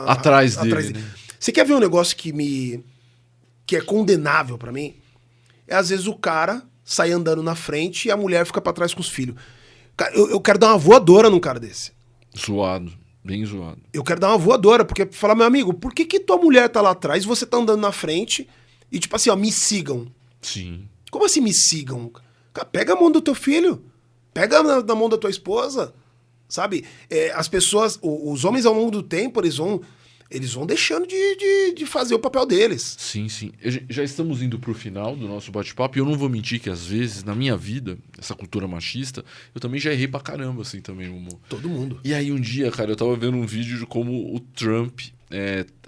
atrás dele. Você quer ver um negócio que que é condenável pra mim, é às vezes o cara sai andando na frente e a mulher fica pra trás com os filhos. Cara, eu quero dar uma voadora num cara desse. Zoado. Bem zoado. Eu quero dar uma voadora, porque falar, meu amigo, por que tua mulher tá lá atrás e você tá andando na frente e tipo assim, ó, me sigam? Sim. Como assim me sigam? Cara, pega a mão do teu filho, pega na mão da tua esposa, sabe? As pessoas, os homens ao longo do tempo, eles vão deixando de fazer o papel deles. Sim, sim. Já estamos indo pro final do nosso bate-papo e eu não vou mentir que às vezes, na minha vida, essa cultura machista, eu também já errei pra caramba, assim, também, Mumu. Todo mundo. E aí um dia, cara, eu tava vendo um vídeo de como o Trump...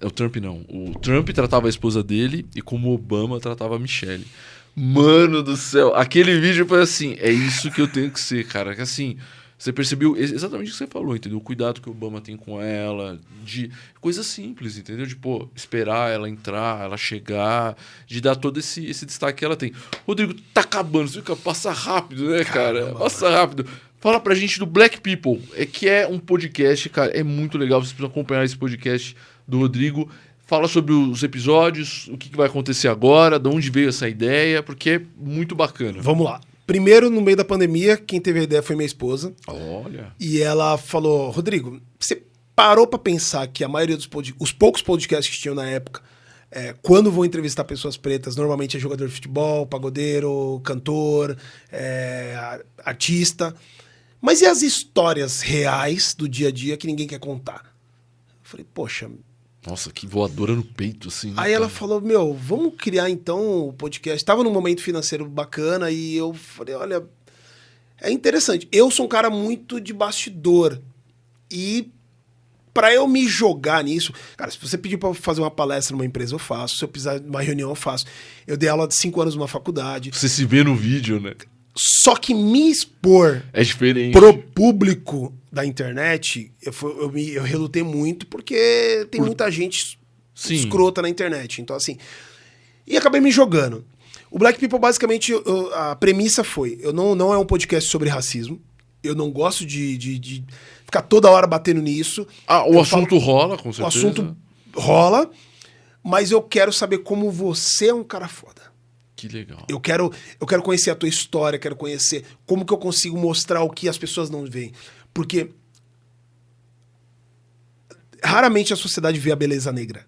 o Trump não. O Trump tratava a esposa dele e como o Obama tratava a Michelle. Mano do céu. Aquele vídeo foi assim, é isso que eu tenho que ser, cara. Que assim... Você percebeu exatamente o que você falou, entendeu? O cuidado que o Obama tem com ela, de coisas simples, entendeu? De, pô, esperar ela entrar, ela chegar, de dar todo esse destaque que ela tem. Rodrigo, tá acabando, você fica, passa rápido, né, cara? Caramba. Passa rápido. Fala pra gente do Black People, que é um podcast, cara, é muito legal, vocês precisam acompanhar esse podcast do Rodrigo. Fala sobre os episódios, o que vai acontecer agora, de onde veio essa ideia, porque é muito bacana. Vamos lá. Primeiro, no meio da pandemia, quem teve a ideia foi minha esposa. Olha. E ela falou, Rodrigo, você parou pra pensar que a maioria os poucos podcasts que tinham na época, quando vão entrevistar pessoas pretas, normalmente é jogador de futebol, pagodeiro, cantor, artista. Mas e as histórias reais do dia a dia que ninguém quer contar? Eu falei, poxa... Nossa, que voadora no peito, assim. Né, Aí ela cara? falou, vamos criar então o podcast. Tava num momento financeiro bacana e eu falei, olha, é interessante. Eu sou um cara muito de bastidor. E pra eu me jogar nisso... Cara, se você pedir pra fazer uma palestra numa empresa, eu faço. Se eu precisar de uma reunião, eu faço. Eu dei aula de 5 anos numa faculdade. Você se vê no vídeo, né? Só que me expor É diferente. pro público da internet, eu relutei muito, porque tem muita gente Sim. escrota na internet. Então, assim... E acabei me jogando. O Black People, basicamente, a premissa foi... Não é um podcast sobre racismo. Eu não gosto de ficar toda hora batendo nisso. O assunto rola, com certeza. O assunto rola, mas eu quero saber como você é um cara foda. Que legal. Eu quero conhecer a tua história, quero conhecer como que eu consigo mostrar o que as pessoas não veem. Porque raramente a sociedade vê a beleza negra.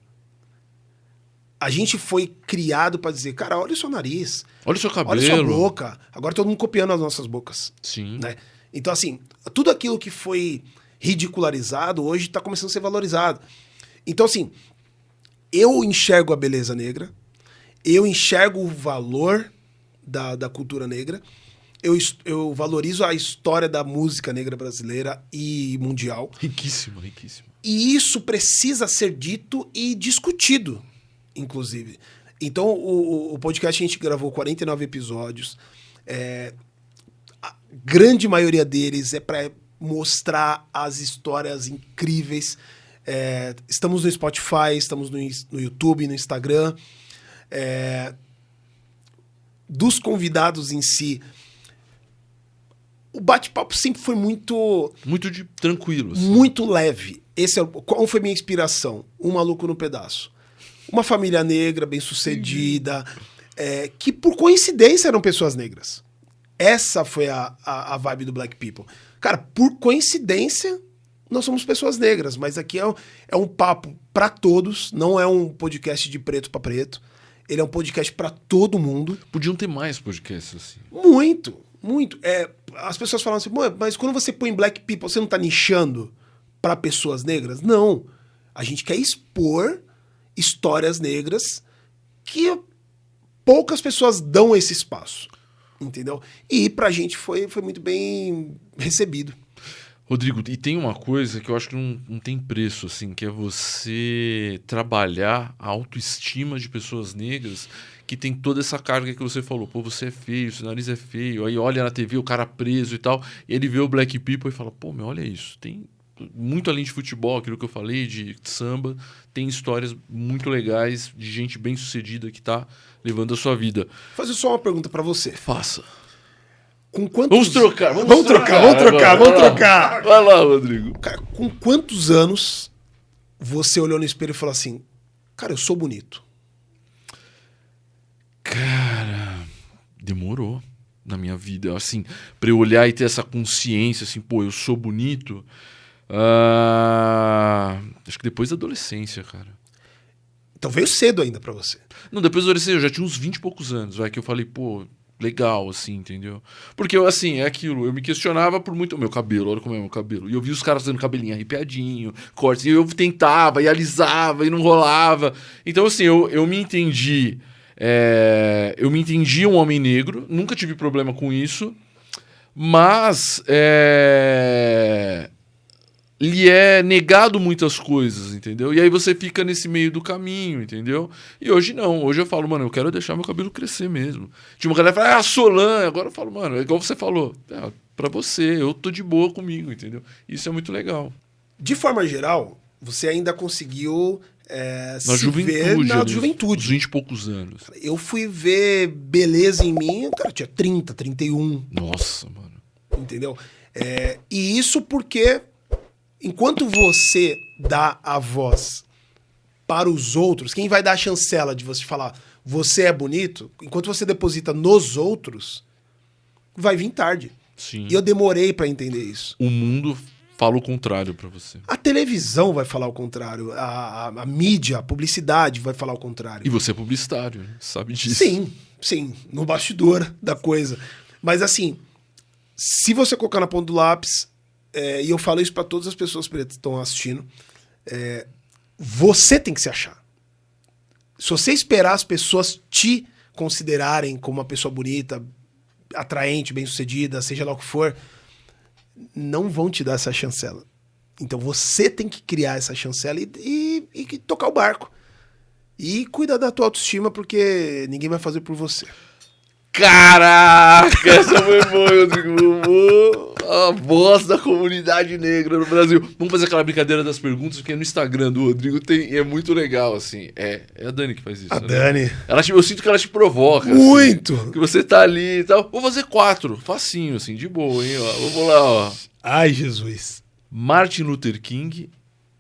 A gente foi criado pra dizer, cara, olha o seu nariz, Olha o seu cabelo. olha a sua boca. Agora todo mundo copiando as nossas bocas. Sim. Né? Então, assim, tudo aquilo que foi ridicularizado hoje tá começando a ser valorizado. Então, assim, eu enxergo a beleza negra, eu enxergo o valor da cultura negra, eu valorizo a história da música negra brasileira e mundial. Riquíssimo, riquíssimo. E isso precisa ser dito e discutido, inclusive. Então, o podcast a gente gravou 49 episódios. A grande maioria deles é para mostrar as histórias incríveis. Estamos no Spotify, estamos no YouTube, no Instagram. Dos convidados em si, o bate-papo sempre foi muito Tranquilo. Assim. muito leve. Qual foi minha inspiração? Um Maluco no Pedaço. Uma família negra, bem-sucedida, que por coincidência eram pessoas negras. Essa foi a vibe do Black People. Cara, por coincidência, nós somos pessoas negras, mas aqui é um papo para todos, não é um podcast de preto para preto. Ele é um podcast para todo mundo. Podiam ter mais podcasts assim. Muito, muito. As pessoas falam assim, mas quando você põe Black People, você não tá nichando para pessoas negras? Não. A gente quer expor histórias negras que poucas pessoas dão esse espaço. Entendeu? E pra gente foi muito bem recebido. Rodrigo, e tem uma coisa que eu acho que não tem preço, assim, que é você trabalhar a autoestima de pessoas negras que tem toda essa carga que você falou. Pô, você é feio, seu nariz é feio. Aí olha na TV o cara preso e tal. E ele vê o Black People e fala, pô, meu, olha isso. Tem muito além de futebol, aquilo que eu falei, de samba. Tem histórias muito legais de gente bem sucedida que tá levando a sua vida. Vou fazer só uma pergunta pra você. Faça. Com quantos... Vamos trocar. Vamos trocar. Vai lá, Rodrigo. Cara, com quantos anos você olhou no espelho e falou assim, cara, eu sou bonito? Cara, demorou na minha vida. Assim, pra eu olhar e ter essa consciência, assim, pô, eu sou bonito. Acho que depois da adolescência, cara. Então veio cedo ainda pra você. Não, depois da adolescência, eu já tinha uns 20 e poucos anos, vai, que eu falei, pô, legal, assim, entendeu? Porque eu, assim, é aquilo, eu me questionava por muito o meu cabelo, olha como é o meu cabelo. E eu vi os caras fazendo cabelinho arrepiadinho, cortes, e eu tentava, e alisava, e não rolava. Então, assim, eu me entendi. Eu me entendi um homem negro, nunca tive problema com isso, mas lhe é negado muitas coisas, entendeu? E aí você fica nesse meio do caminho, entendeu? E hoje não, hoje eu falo, mano, eu quero deixar meu cabelo crescer mesmo. Tinha uma galera que fala, Solan, agora eu falo, mano, é igual você falou, pra você, eu tô de boa comigo, entendeu? Isso é muito legal. De forma geral, você ainda conseguiu Na juventude. na juventude. Uns 20 e poucos anos. Eu fui ver beleza em mim, cara, eu tinha 30, 31. Nossa, mano. Entendeu? E isso porque, enquanto você dá a voz para os outros, quem vai dar a chancela de você falar você é bonito, enquanto você deposita nos outros, vai vir tarde. Sim. E eu demorei para entender isso. O mundo fala o contrário pra você. A televisão vai falar o contrário, a mídia, a publicidade vai falar o contrário. E você é publicitário, né? Sabe disso. Sim, no bastidor da coisa. Mas assim, se você colocar na ponta do lápis, e eu falo isso para todas as pessoas pretas que estão assistindo, você tem que se achar. Se você esperar as pessoas te considerarem como uma pessoa bonita, atraente, bem-sucedida, seja lá o que for, não vão te dar essa chancela. Então você tem que criar essa chancela e tocar o barco. E cuidar da tua autoestima, porque ninguém vai fazer por você. Caraca, essa foi boa, Rodrigo. A voz da comunidade negra no Brasil. Vamos fazer aquela brincadeira das perguntas, porque no Instagram do Rodrigo é muito legal, assim. É a Dani que faz isso. A né? Dani. Eu sinto que ela te provoca. Muito! Assim, que você tá ali e tal. Vou fazer 4, facinho, assim, de boa, hein? Ó. Vamos lá, ó. Ai, Jesus. Martin Luther King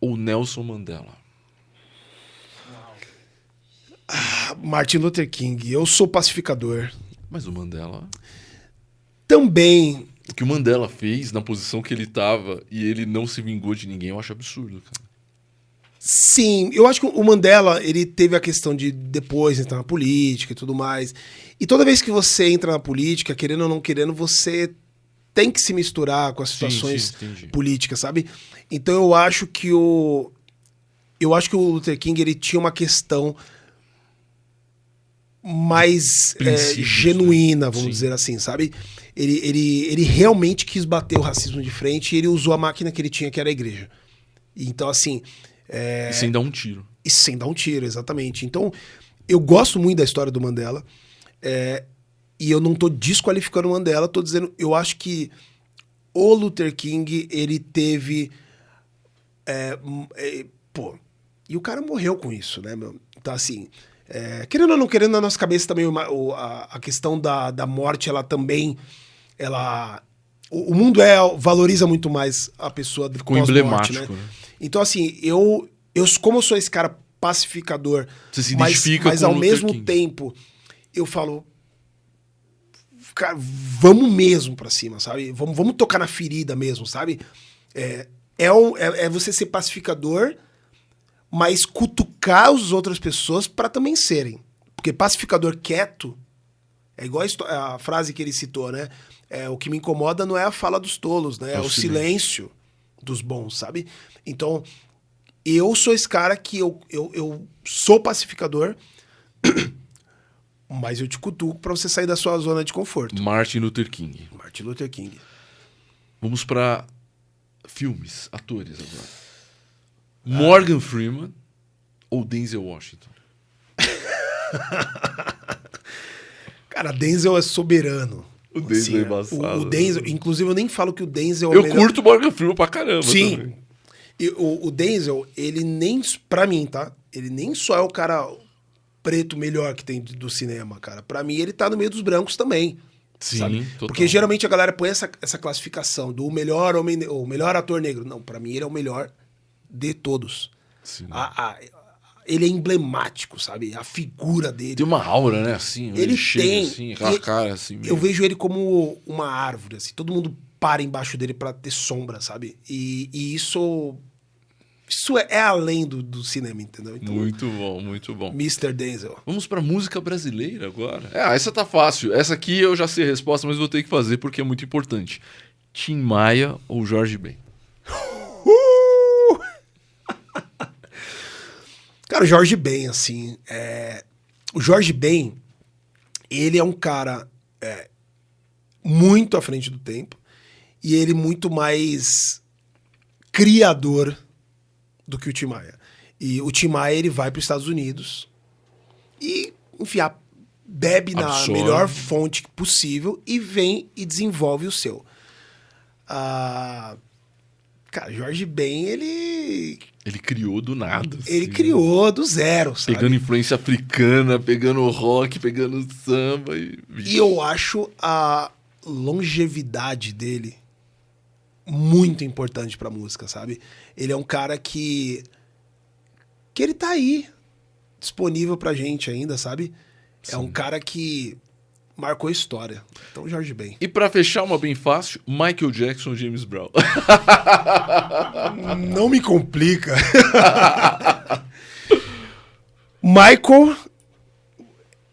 ou Nelson Mandela? Martin Luther King. Eu sou pacificador. Mas o Mandela... Também. O que o Mandela fez na posição que ele tava e ele não se vingou de ninguém, eu acho absurdo, cara. Sim, eu acho que o Mandela, ele teve a questão de depois entrar na política e tudo mais. E toda vez que você entra na política, querendo ou não querendo, você tem que se misturar com as situações políticas, sabe? Então eu acho que o Luther King, ele tinha uma questão mais genuína, vamos dizer assim, sabe? Ele realmente quis bater o racismo de frente e ele usou a máquina que ele tinha, que era a igreja. Então, assim... E sem dar um tiro. E sem dar um tiro, exatamente. Então, eu gosto muito da história do Mandela, e eu não tô desqualificando o Mandela, tô dizendo, eu acho que o Luther King, ele teve... e o cara morreu com isso, né, meu? Então, assim... querendo ou não querendo, na nossa cabeça também a questão da morte, ela também... O mundo valoriza muito mais a pessoa depois ficou emblemático, né? Então, assim, como eu sou esse cara pacificador, você se identifica mas com ao o Luther mesmo King. tempo, eu falo, cara, vamos mesmo pra cima, sabe? Vamos tocar na ferida mesmo, sabe? É você ser pacificador, mas cutucar as outras pessoas pra também serem. Porque pacificador quieto, é igual a frase que ele citou, né? O que me incomoda não é a fala dos tolos, né? É o silêncio dos bons, sabe? Então, eu sou esse cara que eu sou pacificador, mas eu te cutuco pra você sair da sua zona de conforto. Martin Luther King. Martin Luther King. Vamos pra filmes, atores agora. Morgan Freeman ou Denzel Washington? Cara, Denzel é soberano. O Denzel é embaçado. O Denzel, inclusive eu nem falo que o Denzel é o melhor. Curto o Morgan Freeman pra caramba. Sim. Também. E o Denzel, ele nem, pra mim, tá? Ele nem só é o cara preto melhor que tem do cinema, cara. Pra mim, ele tá no meio dos brancos também. Sim, sabe? total. Porque geralmente a galera põe essa classificação do melhor homem, o melhor ator negro. Não, pra mim ele é o melhor de todos. Sim. ele é emblemático, sabe? A figura dele. Tem uma aura, né? Assim, Ele chega, tem. assim, aquela cara assim. Eu vejo ele como uma árvore, assim. Todo mundo para embaixo dele pra ter sombra, sabe? E isso é além do cinema, entendeu? Então, Muito bom, muito bom. Mr. Denzel. Vamos pra música brasileira agora. Essa tá fácil. Essa aqui eu já sei a resposta, mas vou ter que fazer porque é muito importante. Tim Maia ou Jorge Ben? Cara, o Jorge Ben, assim... O Jorge Ben, ele é um cara muito à frente do tempo e ele muito mais criador do que o Tim Maia. E o Tim Maia, ele vai para os Estados Unidos e, enfim, bebe na melhor fonte possível e vem e desenvolve o seu. Cara, Jorge Ben, ele criou do nada. Ele assim, criou do zero, sabe? Pegando influência africana, pegando rock, pegando samba. E eu acho a longevidade dele muito importante pra música, sabe? Ele é um cara que ele tá aí, disponível pra gente ainda, sabe? Sim. É um cara que marcou a história. Então, Jorge Ben. E pra fechar uma bem fácil, Michael Jackson ou James Brown? Não me complica. Michael,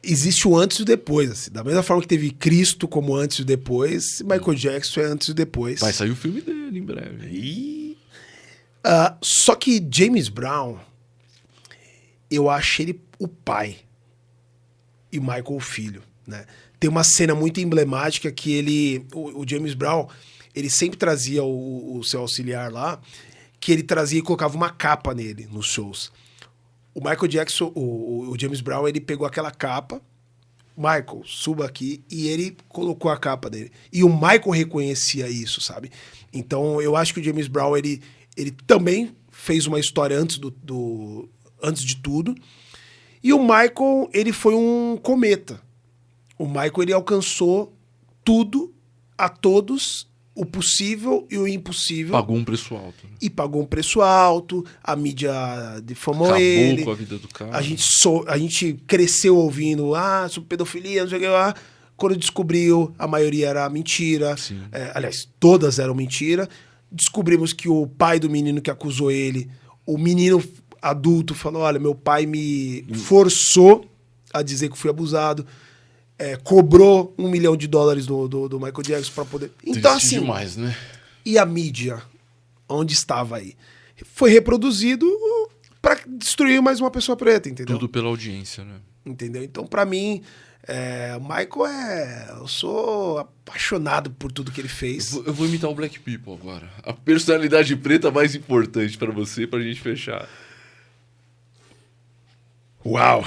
existe o antes e o depois. Assim. Da mesma forma que teve Cristo como antes e depois, Michael Jackson é antes e depois. Vai sair o filme dele em breve. Só que James Brown, eu acho ele o pai e o Michael o filho, né? Tem uma cena muito emblemática que o James Brown, ele sempre trazia o seu auxiliar lá, que ele trazia e colocava uma capa nele, nos shows. O Michael Jackson, o James Brown, ele pegou aquela capa, Michael, suba aqui, e ele colocou a capa dele. E o Michael reconhecia isso, sabe? Então, eu acho que o James Brown, ele também fez uma história antes antes de tudo. E o Michael, ele foi um cometa. O Michael, ele alcançou tudo, a todos, o possível e o impossível. Pagou um preço alto. Né? E pagou um preço alto, a mídia difamou ele. Acabou com a vida do cara. A gente cresceu ouvindo, sobre pedofilia, não sei o que lá. Quando descobriu, a maioria era mentira. Aliás, todas eram mentira. Descobrimos que o pai do menino que acusou ele, o menino adulto falou, olha, meu pai me forçou a dizer que fui abusado. Cobrou $1 milhão do Michael Jackson para poder... Então, triste assim... demais, né? E a mídia? Onde estava aí? Foi reproduzido para destruir mais uma pessoa preta, entendeu? Tudo pela audiência, né? Entendeu? Então, para mim, o Michael eu sou apaixonado por tudo que ele fez. Eu vou imitar o Black People agora. A personalidade preta mais importante para você, pra gente fechar. Uau!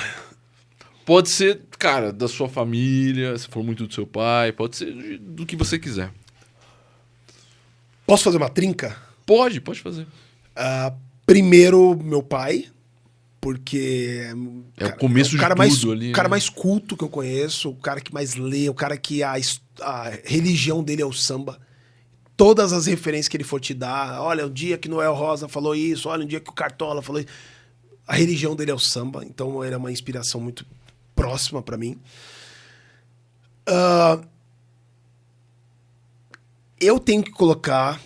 Pode ser, cara, da sua família, se for muito do seu pai, pode ser do que você quiser. Posso fazer uma trinca? Pode fazer. Primeiro, meu pai, porque... É o começo de tudo ali. O cara mais culto que eu conheço, o cara que mais lê, o cara que a religião dele é o samba. Todas as referências que ele for te dar, olha, o dia que Noel Rosa falou isso, olha, o dia que o Cartola falou isso. A religião dele é o samba, então ele é uma inspiração muito próxima pra mim. Eu tenho que colocar...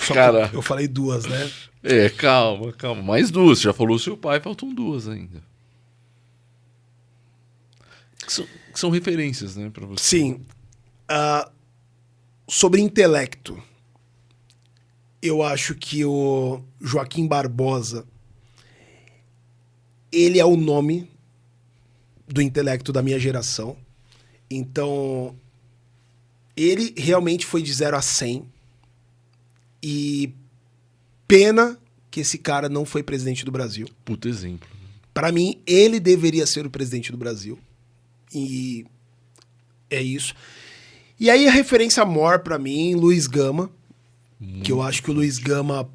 Cara, eu falei duas, né? Calma. Mais duas. Você já falou seu pai, faltam duas ainda. Que são referências, né, pra você. Sim. Sobre intelecto, eu acho que o Joaquim Barbosa, ele é o nome do intelecto da minha geração. Então, ele realmente foi de 0 a 100. E pena que esse cara não foi presidente do Brasil. Puta exemplo. Para mim, ele deveria ser o presidente do Brasil. E é isso. E aí a referência maior para mim, Luiz Gama. Que eu acho que o Luiz Gama,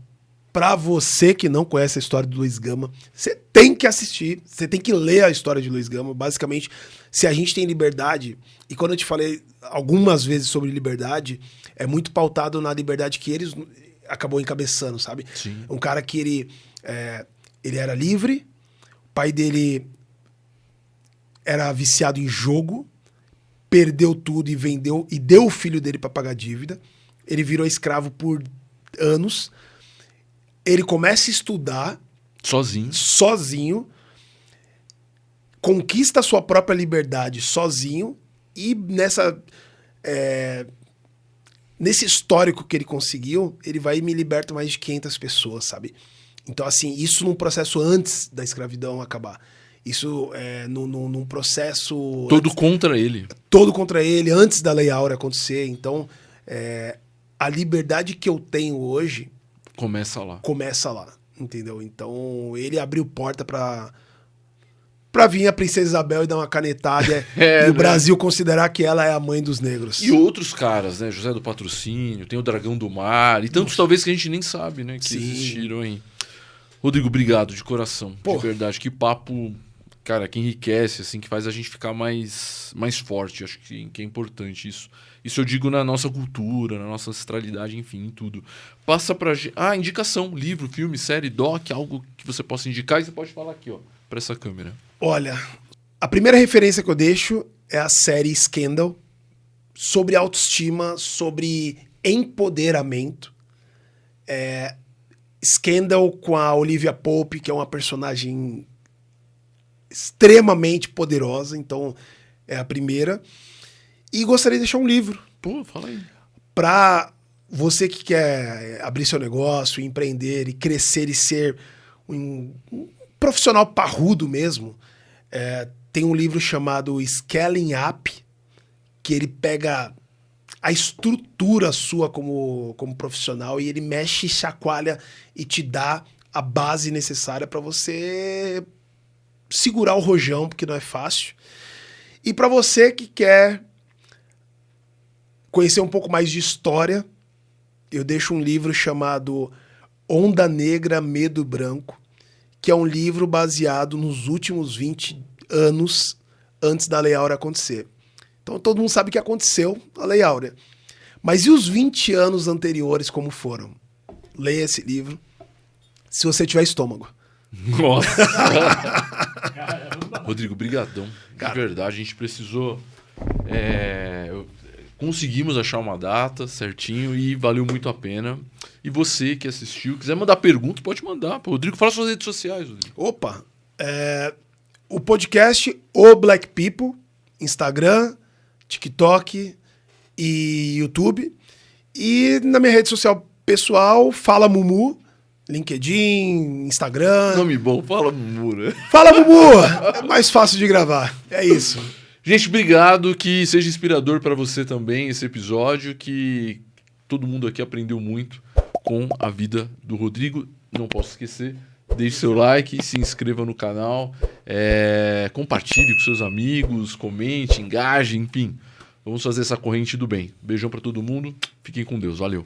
pra você que não conhece a história do Luiz Gama, você tem que assistir, você tem que ler a história de Luiz Gama. Basicamente, se a gente tem liberdade, e quando eu te falei algumas vezes sobre liberdade, é muito pautado na liberdade que eles... acabou encabeçando, sabe? Sim. Um cara que ele era livre, o pai dele era viciado em jogo, perdeu tudo e vendeu e deu o filho dele para pagar dívida. Ele virou escravo por anos. Ele começa a estudar sozinho, conquista a sua própria liberdade sozinho e nesse histórico que ele conseguiu, ele vai e me liberta mais de 500 pessoas, sabe? Então, assim, isso num processo antes da escravidão acabar. Isso num processo... Todo contra ele. Todo contra ele, antes da Lei Áurea acontecer. Então, a liberdade que eu tenho hoje... Começa lá, entendeu? Então, ele abriu porta pra vir a Princesa Isabel e dar uma canetada e o Brasil considerar que ela é a mãe dos negros. E outros caras, né? José do Patrocínio, tem o Dragão do Mar e tantos talvez que a gente nem sabe, né? Que existiram aí. Rodrigo, obrigado de coração. De verdade, que papo, cara, que enriquece, assim, que faz a gente ficar mais forte. Acho que é importante isso. Isso eu digo na nossa cultura, na nossa ancestralidade, enfim, em tudo. Passa pra gente... indicação, livro, filme, série, doc, algo que você possa indicar. E você pode falar aqui, ó, pra essa câmera. Olha, a primeira referência que eu deixo é a série Scandal, sobre autoestima, sobre empoderamento. Scandal com a Olivia Pope, que é uma personagem extremamente poderosa, então é a primeira. E gostaria de deixar um livro. Pô, fala aí. Para você que quer abrir seu negócio, empreender e crescer e ser um profissional parrudo mesmo, tem um livro chamado Scaling Up, que ele pega a estrutura sua como profissional e ele mexe, chacoalha e te dá a base necessária para você segurar o rojão, porque não é fácil. E para você que quer conhecer um pouco mais de história, eu deixo um livro chamado Onda Negra, Medo Branco, que é um livro baseado nos últimos 20 anos antes da Lei Áurea acontecer. Então todo mundo sabe que aconteceu a Lei Áurea. Mas e os 20 anos anteriores como foram? Leia esse livro, se você tiver estômago. Nossa! Rodrigo, brigadão. De verdade, a gente precisou... Conseguimos achar uma data certinho e valeu muito a pena. E você que assistiu, quiser mandar pergunta, pode mandar. Rodrigo, fala suas redes sociais, Rodrigo. Opa! O podcast O Black People, Instagram, TikTok e YouTube. E na minha rede social pessoal, Fala Mumu, LinkedIn, Instagram. Nome bom, Fala Mumu, né? Fala Mumu! É mais fácil de gravar. É isso. Gente, obrigado, que seja inspirador para você também esse episódio, que todo mundo aqui aprendeu muito com a vida do Rodrigo. Não posso esquecer, deixe seu like, se inscreva no canal, compartilhe com seus amigos, comente, engaje, enfim. Vamos fazer essa corrente do bem. Beijão para todo mundo, fiquem com Deus, valeu.